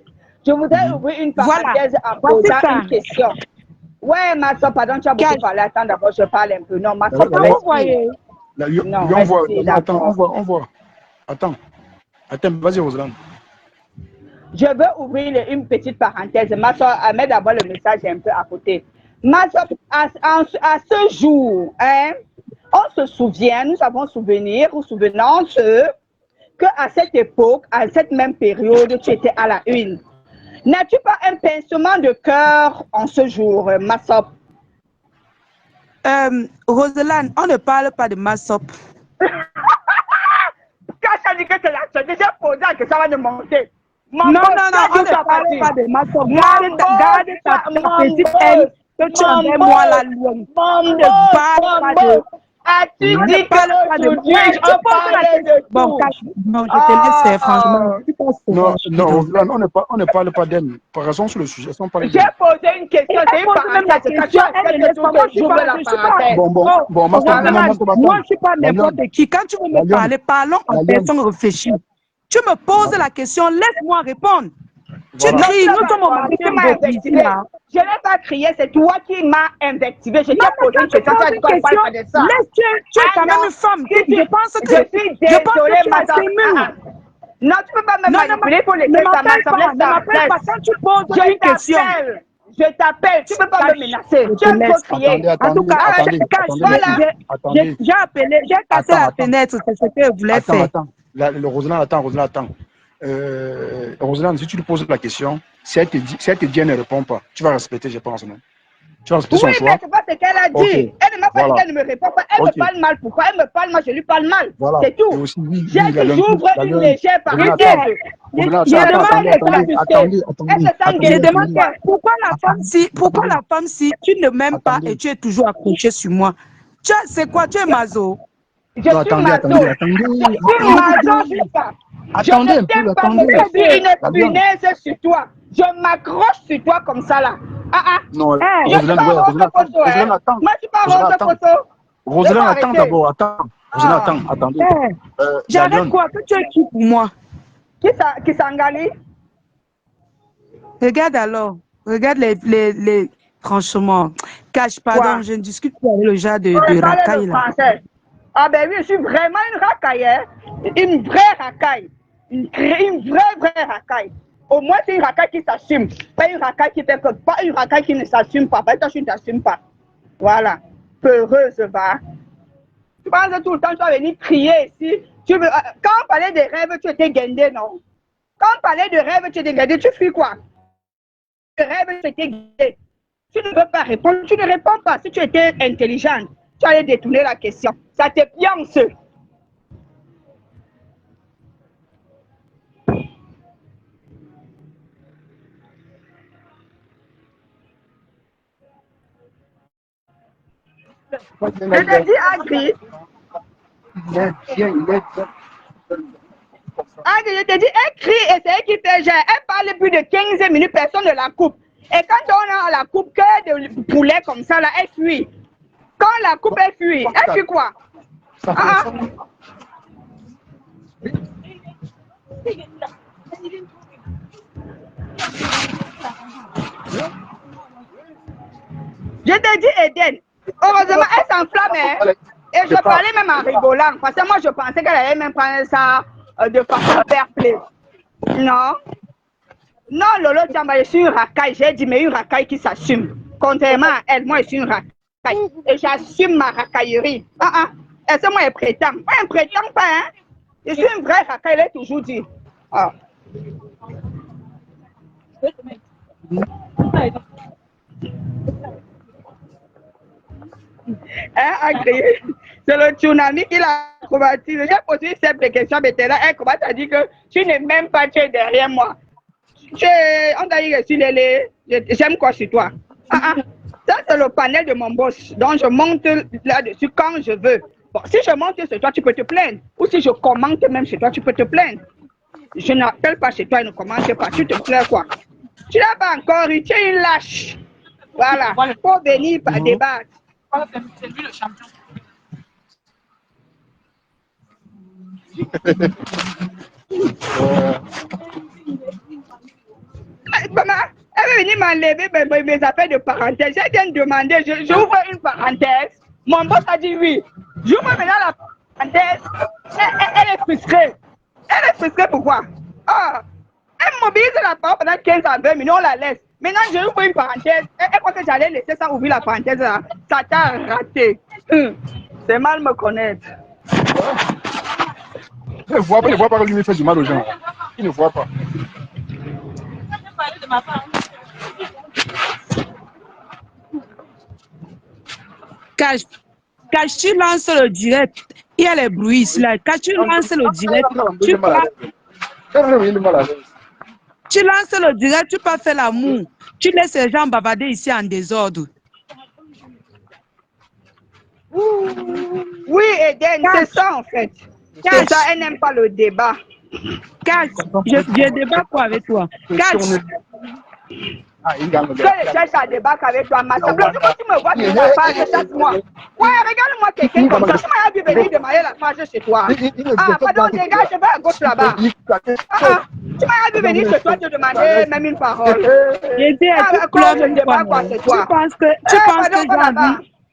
Je voudrais ouvrir une parenthèse en posant une question. Ouais, Massop, pardon, tu as beaucoup parlé. Attends, d'abord, je parle un peu. Non, Massop, vous voyez. Non, on voit. Attends, vas-y, Roselyne. Je veux ouvrir une petite parenthèse. Massop, mets d'abord le message un peu à côté. Massop, à ce jour, hein, on se souvient, nous avons souvenir ou souvenance qu'à cette époque, à cette même période, tu étais à la une. N'as-tu pas un pincement de cœur en ce jour, Massop? Roselyne, on ne parle pas de Massop. Quand ça dit que c'est la déjà posé que ça va nous monter. Non, on ne parle pas de Massop. Garde ta petite haine que tu avais moi la loin. On ne parle pas de... As-tu dit que aujourd'hui, on parlait de tout? Bon, non, je te laisse, franchement. Non, on ne parle pas d'elle. Par raison sur le sujet. J'ai posé une question, c'est une parenthèse. Moi, je ne suis pas n'importe qui. Quand tu veux me parler, parlons en personne réfléchie. Tu me poses la question, laisse-moi répondre. Tu cries, nous sommes au marché. Je n'ai pas crié, c'est toi qui m'as invectivé. Je t'ai posé une question, tu ne parles pas de ça. Tu es quand même une femme. Je pense que tu as sémé. Non, tu ne peux pas me manipuler pour les ne m'appelle pas quand tu poses une question. Je t'appelle, tu ne peux pas me menacer. Tu peux me crier. En tout cas, j'ai appelé, j'ai cassé la fenêtre, c'est ce qu'elle voulait faire. Roselyne, attends. Roselyne, si tu lui poses la question, si elle te dit, elle ne répond pas, tu vas respecter, je pense, non? Tu vas respecter son choix. Oui, mais c'est pas ce qu'elle a dit. Okay. Elle ne m'a pas dit qu'elle ne me répond pas. Elle me parle mal. Pourquoi elle me parle mal? Je lui parle mal. Voilà. C'est tout. J'ouvre une légère parenthèse. Je demande pourquoi la femme, si tu ne m'aimes pas et tu es toujours accroché sur moi, c'est quoi? Tu es maso? Je suis maso. Attendez un peu, t'aime pas, attendez. je suis une punaise sur toi. Je m'accroche sur toi comme ça là. Non, je suis pas rose photo. Moi, je suis pas rose photo. Roselyne, attends d'abord, attends. Roselyne, attends, attendez. J'arrête quoi? Que tu es qui pour moi? Qui s'engalie? Regarde alors. Regarde les franchement. Cache, pardon, Quoi? je ne discute pas avec le genre de racaille là. Français. Ah ben oui, je suis vraiment une racaille. Hein? Une vraie racaille. Une vraie racaille. Au moins, c'est une racaille qui s'assume. Pas une racaille qui fait que, pas une racaille qui ne s'assume pas. Parce que tu ne t'assumes pas. Voilà. Peureuse, va. Tu penses que tout le temps, tu vas venir crier ici. Quand on parlait des rêves, tu étais guindé, non? Quand on parlait de rêves, tu étais guindé. Tu fuis quoi? Les rêves, tu étais guindé. Tu ne veux pas répondre. Tu ne réponds pas. Si tu étais intelligente, tu allais détourner la question. Ça te pionce. Je te dis, Agri. Agri, je te dis, elle crie et c'est elle qui fait genre. Elle parle plus de 15 minutes, personne ne la coupe. Et quand on a la coupe que de poulet comme ça, là, elle fuit. Quand la coupe, elle fuit. Elle fuit quoi? Je te dis, Eden, heureusement, elle s'enflamme. Hein? Et je parlais même en rigolant. Parce que moi, je pensais qu'elle allait même prendre ça de façon fair play. Non. Non, Lolo Djamba, je suis une racaille. J'ai dit, mais une racaille qui s'assume. Contrairement à elle, moi, je suis une racaille. Et j'assume ma racaillerie. Est-ce que moi, elle prétend? Moi, elle ne prétend pas. Hein? Je suis une vraie racaille, elle est toujours dit. C'est le tsunami qui l'a combattu. J'ai posé une simple question, mais là, elle commence à dire que tu n'es même pas derrière moi. On t'a dit que j'aime quoi sur toi? Ça, c'est le panel de mon boss. Donc, je monte là-dessus quand je veux. Bon, si je monte sur toi, tu peux te plaindre. Ou si je commente même chez toi, tu peux te plaindre. Je n'appelle pas chez toi et ne commente pas. Tu te plains quoi? Tu n'as pas encore eu, tu es une lâche. Voilà. Il faut venir par débattre. C'est lui le champion. Maman, elle veut venir m'enlever mes affaires de parenthèse. J'ai bien demandé, j'ouvre une parenthèse. Mon boss a dit oui. J'ouvre maintenant la parenthèse. Elle est frustrée. Elle est frustrée pourquoi? Elle mobilise la parole pendant 15 à 20 minutes, on la laisse. Maintenant, j'ouvre une parenthèse. Elle croit que j'allais laisser ça ouvrir la parenthèse là. Ça t'a raté. C'est mal me connaître. Il ne voit pas que lui fait du mal aux gens. Il ne voit pas. Quand tu lances le direct, il y a les bruits là. Quand tu lances le direct, tu lances le direct, tu peux faire l'amour. Tu laisses les gens bavarder ici en désordre. Oui, Eden, c'est ça en fait. C'est ça, elle n'aime pas le débat. Cash, je débat quoi avec toi? Cash. Je cherche à débattre avec toi, ma soeur. Pourquoi tu me vois sur la page chaque mois? Ouais, regarde-moi quelqu'un comme ça. Tu m'as vu venir demander la page chez toi. Pardon, dégage, je vais à gauche là-bas. Tu m'as vu venir chez toi te demander même une parole.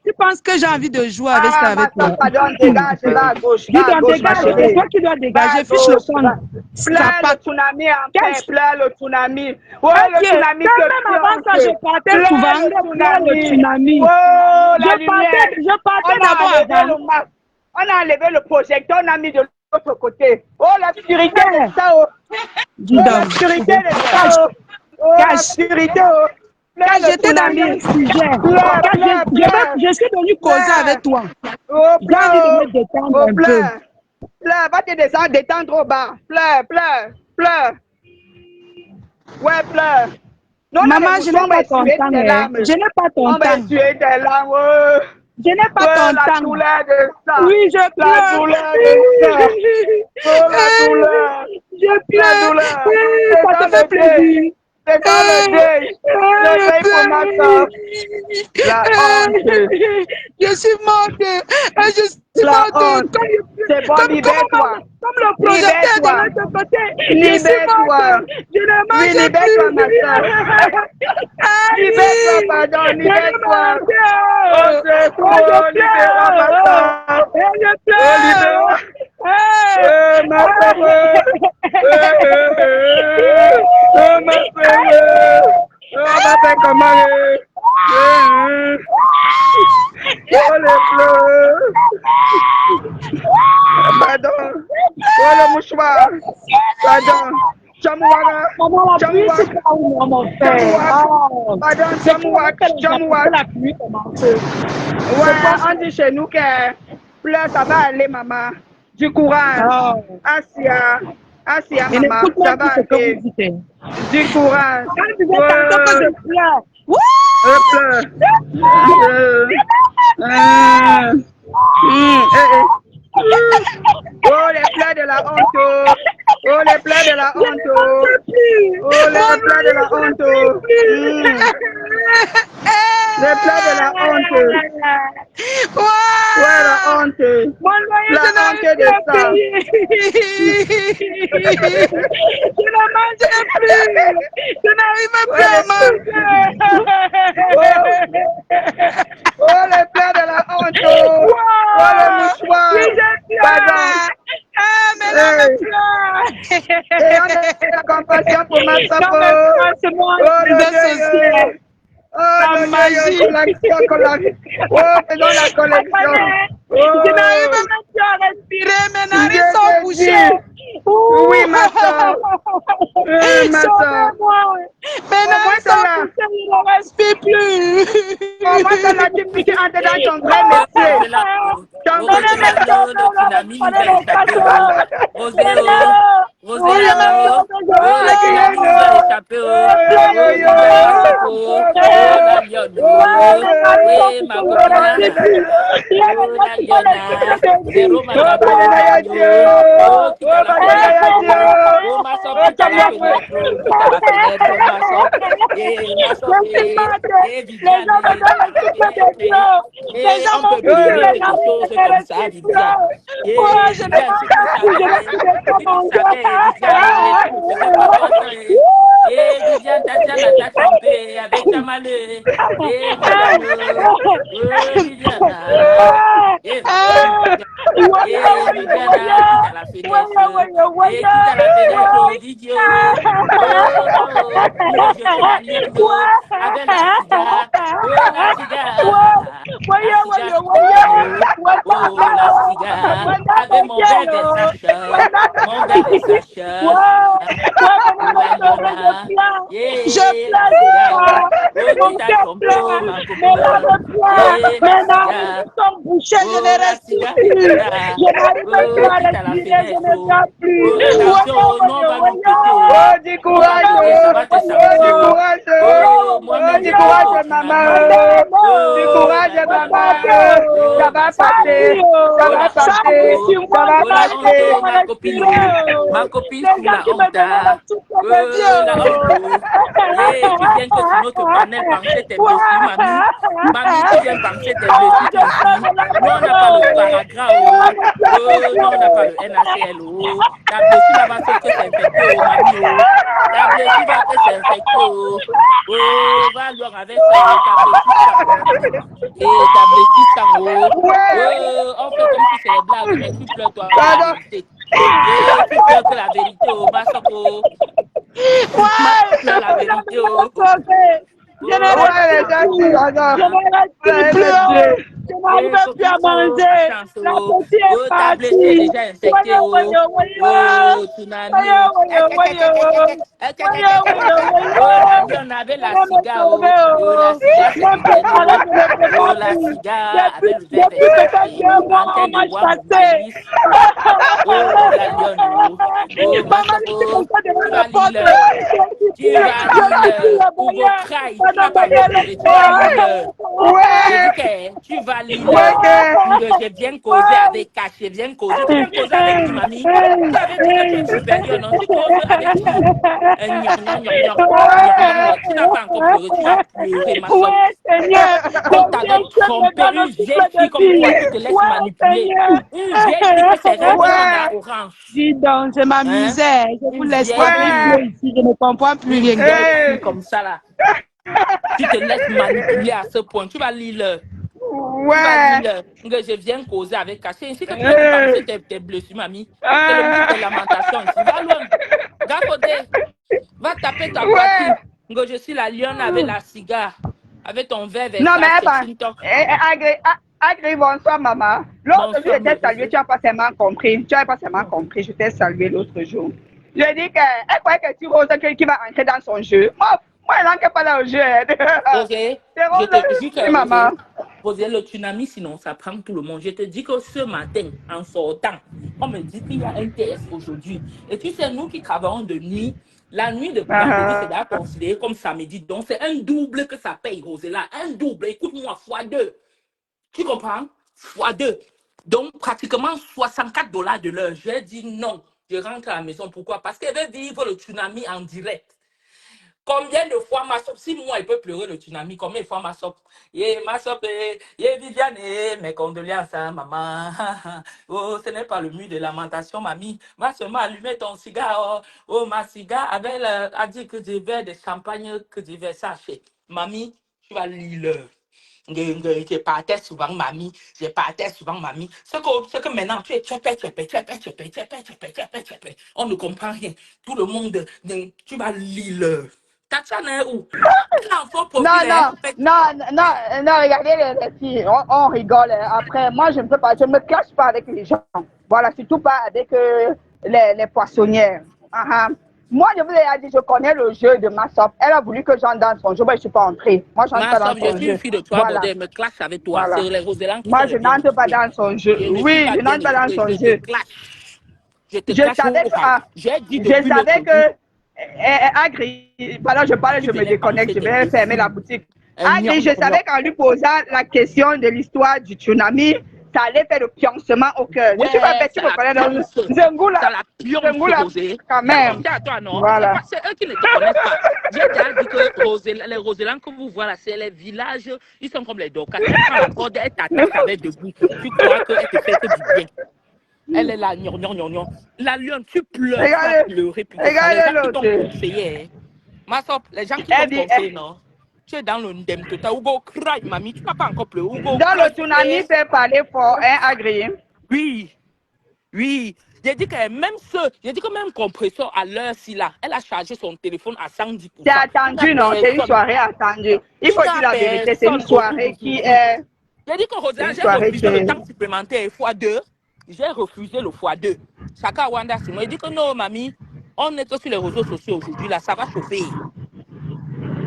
Tu penses que j'ai envie de jouer avec ça avec toi? Pardon, dégage, je vais à gauche. C'est toi qui dois dégager, fiche le son. Pleure le tsunami en paix, pleure le tsunami. Ouais, le tsunami que même avant ça, je partais souvent, le tsunami. Je partais d'abord avant. On a enlevé le projecteur, on a mis de l'autre côté. Oh, l'obscurité de ça. Oh, l'obscurité de ça. Oh, l'obscurité. J'étais dans le sujet. Je suis venu causer avec toi. J'ai envie de me détendre un peu. Pleure, va te descendre, détendre au bas. Pleure. Ouais, pleure. Non, maman, je n'ai pas ton temps. Je n'ai pas ton temps. On va tuer tes larmes. Je n'ai pas ton temps. La douleur de ça. Oui, je pleure. La douleur de ça. Oh, la douleur. Je La pleure. douleur. Oui, C'est ça ça te fait le deuil. plaisir. C'est ça le deuil. Le deuil pour ma soeur. La honte. Je suis morte. Je suis La morte. honte. C'est bon, libère-toi. Comme le projecteur de Libère-toi. l'autre côté. Je suis Libère-toi. morte. Je ne Oui, mange libère-toi, ma plus. soeur. Libère-toi, Aïe. pardon, Je ne libère-toi. mange. Oh, secours, Oh, je oh, libère-moi, ma pleure. soeur. Oh, je Oh, libère-moi. Ma soeur. Oh, ma soeur. Oh, on va faire comment? Oh, les fleurs. Pardon. Oh, le mouchoir. Pardon. Chamouara. Maman, la pluie, Chamouara. c'est pas où mon frère. Chamouara. Pardon, chamouara. Chamouara. La pluie commence. Ouais, on dit chez nous que pleure, ça va aller, maman. Du courage. Asia. Asia, Et maman. n'écoute Ça même va plus ce que aller. vous dites. Du courage. Quand je disais tantôt que je pleure. Pleure. Oh, les pleurs de la honte. Oh, les pleurs de la honte. Oh, les pleurs de la honte. Les pleurs de la honte. Ouais, la honte. La honte de ça. Je ne mange plus. Je n'arrive plus à manger. Oh, les pleurs de la honte. Oh, le mouchoir. Pardon. Mais non, me pleure. Et on a la compassion pour ma sabo. Oh, le deuil. Oh, La le magie. Oh, faisons la collection. Je n'arrive même plus à respirer, mes narines sont bouchées. Oui, ma soeur. Ma soeur. Sauvez-moi. Mes narines sont bouchées, je ne respire plus. Au moins, ça là, tu entres dans ton vrai métier. Ton vrai avec ta malheur. Avec mon verre des sachets, mon verre des sachets, Je sont bouchés, je ne respire plus. Je n'arrive plus à respirer, je ne vois plus. Oh, du courage. Du courage. Du courage, maman. Du courage, maman. Ça va passer. Ça va passer. Ça va passer. Ma copine sous la honte. La honte. Tu viens que sur notre panel pencher tes blessures, mamie. Mamie, tu viens pencher tes blessures ici. Nous, on n'a pas le paragraphe. Nous, on n'a pas le NACL. Ta blessure là-bas fait que c'est infecté, mamie. Ta blessure va que c'est infecté. Va alors avec ta blessure. Et ta blessure sang. On fait comme si c'est les blagues, mais tu pleures toi. Tu pleures que la vérité, Masako. Tu pleures la vérité. Je n'arrive plus à manger. La petite est ta blessure est déjà infectée. Tsunami. On avait la cigare. La cigare avec le verre des antenne de bois. Oh, la lionne. Oh, Masako. Tu vas lire Hugo Cry. Tu n'as pas encore pleuré, tu vas lire. J'ai dit que tu vas lire. Je viens causer avec Cash, je viens causer. Tu viens causer avec qui, mamie? Tu avais dit que tu es supérieur, non? Tu causes avec qui? Tu n'as pas encore pleuré, tu vas pleurer, ma soeur. On t'avait trompé, une vieille fille comme toi qui te laisse manipuler. Une vieille fille que ses rêves sont dans orange. Dis donc, je m'amusais. Je vous laisse pas ici, je ne comprends plus rien. Une vieille fille comme ça, là. Tu te laisses manipuler à ce point. Tu vas lire. Tu vas lire. Je viens causer avec Caché. Ainsi que tu viens de penser tes blessures, mamie. C'est le monde de lamentation ici. Va loin. Va côté. Va taper ta poitrine. Je suis la lionne avec la cigare. Avec ton verre avec non, mais Agré, bonsoir, maman. L'autre jour, je t'ai salué, tu n'as pas seulement compris. Tu n'as pas seulement compris, je t'ai salué l'autre jour. Je dis qu'elle croyait que tu Rose qui va entrer dans son jeu. Moi, elle n'entre pas dans le jeu. Ok. Je te dis que maman. Rosé, le tsunami, sinon ça prend tout le monde. Je te dis que ce matin, en sortant, on me dit qu'il y a un TS aujourd'hui. Et tu sais, nous qui travaillons de nuit, la nuit de vendredi, c'est déjà considéré comme samedi. Donc, c'est un double que ça paye, Rosé, là. Un double, écoute-moi, x2. Tu comprends? x2. Donc, pratiquement $64 de l'heure. J'ai dit non. Je rentre à la maison. Pourquoi? Parce qu'elle veut vivre le tsunami en direct. Combien de fois ma soeur, si moi, il peut pleurer le tsunami, combien de fois ma soeur, ma soeur, Viviane, mes condoléances, hein, maman. Oh, ce n'est pas le mur de lamentation, mamie. Ma soeur m'a allumé ton cigare. Oh, ma cigare a dit que je vais des champagnes, que je vais s'acheter. Mamie, tu vas lire. Je partais souvent, mamie. Je partais souvent, mamie. Ce que maintenant, tu es on ne comprend rien. Tout le monde, tu vas lire. Tatiana est où? Non, regardez les filles, on rigole. Après, moi, je ne peux pas, je ne me clash pas avec les gens. Voilà, surtout pas avec les poissonnières. Moi, je vous ai dit, je connais le jeu de Massop. Elle a voulu que j'entre dans son jeu, mais je ne suis pas entrée. Moi, je n'entre pas dans son jeu. Je suis une fille de toi, voilà. Je me clash avec toi. Voilà. C'est les Roselans qui moi, je n'entre pas dans son jeu. Oui, je n'entre pas dans son jeu. Je savais que Agri, pendant que je parle, je me déconnecte, je vais fermer la boutique. Agri, je savais qu'en lui posant la question de l'histoire du tsunami, ça allait faire le pioncement au cœur. Je suis pas bête, tu me connais dans Zengoula. Ça la pionce, quand même. Toi, non. Voilà. C'est eux qui ne te connaissent pas. J'ai déjà dit que les Roselans que vous voyez là, c'est les villages, ils sont comme les Dokas. Elle prend la corde, elle t'attaque avec debout. Tu crois qu'elle te fait que du bien. Elle est là, la lionne, tu pleures, tu vas pleurer. Les gens qui t'ont conseillé, ma soeur, les gens qui t'ont conseillé, non? Tu es dans le ndem total. Hugo cry, mamie, tu ne vas pas encore pleurer. Dans le tsunami, fait parler fort, hein, Agri? Oui. J'ai dit que même compresseur à l'heure-ci là, elle a chargé son téléphone à 110%. C'est attendu, non? C'est une soirée attendue. Il faut dire la vérité, c'est une soirée qui est. J'ai dit que Rosa, j'ai refusé le temps supplémentaire x2. J'ai refusé le x2. Chaka Wanda, c'est moi. Il dit que non, mamie, on est que sur les réseaux sociaux aujourd'hui, là, ça va chauffer.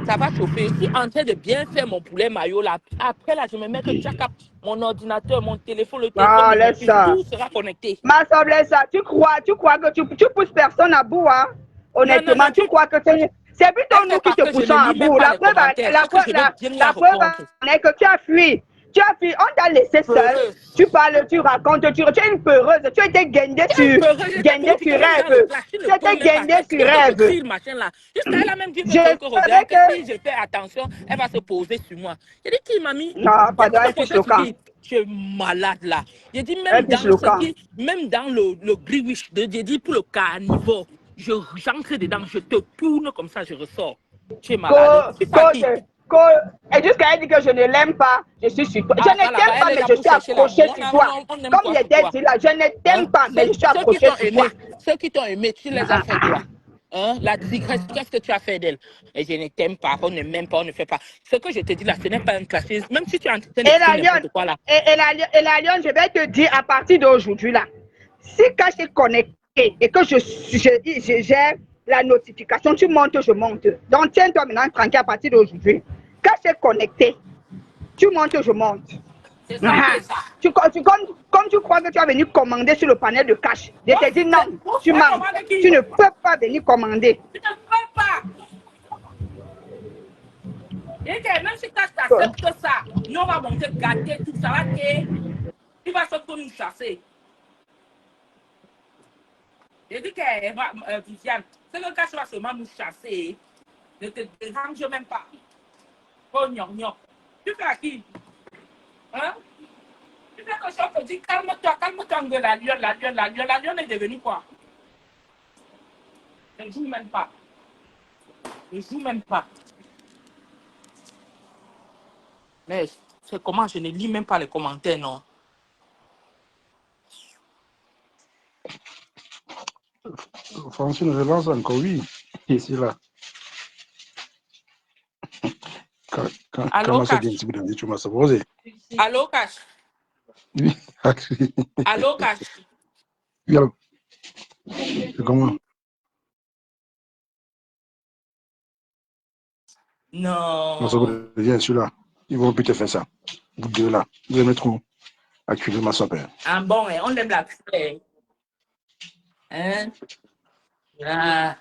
Ça va chauffer. Je suis en train de bien faire mon poulet maillot, là. Après, là, je me mets que Chaka, mon ordinateur, mon téléphone, le téléphone, tout sera connecté. Ma soeur, laisse ça. Tu crois que tu pousses personne à bout, hein? Honnêtement, non, tu crois que c'est plutôt nous qui te poussons à bout. La preuve est que tu as fui. On t'a laissé seul. Tu parles, tu racontes, tu es une peureuse. Tu étais guindée sur rêve. Tu étais guindée sur rêve. Elle a même dit que si je fais attention, elle va se poser sur moi. J'ai dit qui, mamie? Non, pas dans le choquant. Tu es malade là. J'ai dit même dans le griwish, j'ai dit pour le carnivore, j'entre dedans, je te tourne comme ça, je ressors. Tu es malade. Et jusqu'à elle dit que je ne l'aime pas, je suis sur toi. Je ne t'aime pas, mais je suis accrochée sur toi. Comme il dit là, je ne t'aime pas, mais je suis accrochée sur toi. Ceux qui t'ont aimé, tu les as fait quoi? La tigresse, qu'est-ce que tu as fait d'elle? Et je ne t'aime pas, on ne m'aime pas, on ne fait pas. Ce que je te dis là, ce n'est pas un classisme, même si tu es en train de faire n'importe quoi là. Et la lionne, je vais te dire à partir d'aujourd'hui là, si quand je suis connecté et que j'ai la notification, tu montes, je monte. Donc tiens-toi maintenant tranquille à partir d'aujourd'hui. Quand c'est connecté, tu montes, je monte. C'est ça. Comme tu crois que tu as venu commander sur le panel de cash, je te dis non, tu mens. Tu ne peux pas venir commander. Tu ne peux pas. Et que même si tu acceptes ça, nous on va monter gâter tout ça, va que il va surtout nous chasser. Et dit que Viviane, c'est que Cash va seulement nous chasser, ne te dérange même pas. Oh non. Tu fais à qui? Hein? Tu fais que ça te dit calme-toi, de la lionne est devenue quoi? Ne joue même pas. Ne joue même pas. Mais c'est comment je ne lis même pas les commentaires, non? Francine relance encore, oui. Ici, là. Allô, Cash? Tu m'as supposé. Allô, Cash? Oui. Allô, Cash? Oui, alors. C'est comment? Non. Viens, celui-là. Ils vont plus te faire ça. Vous deux là. Vous allez mettre où? Acculer ma soeur. Ah bon, on aime la cuillère. Hein? Ah.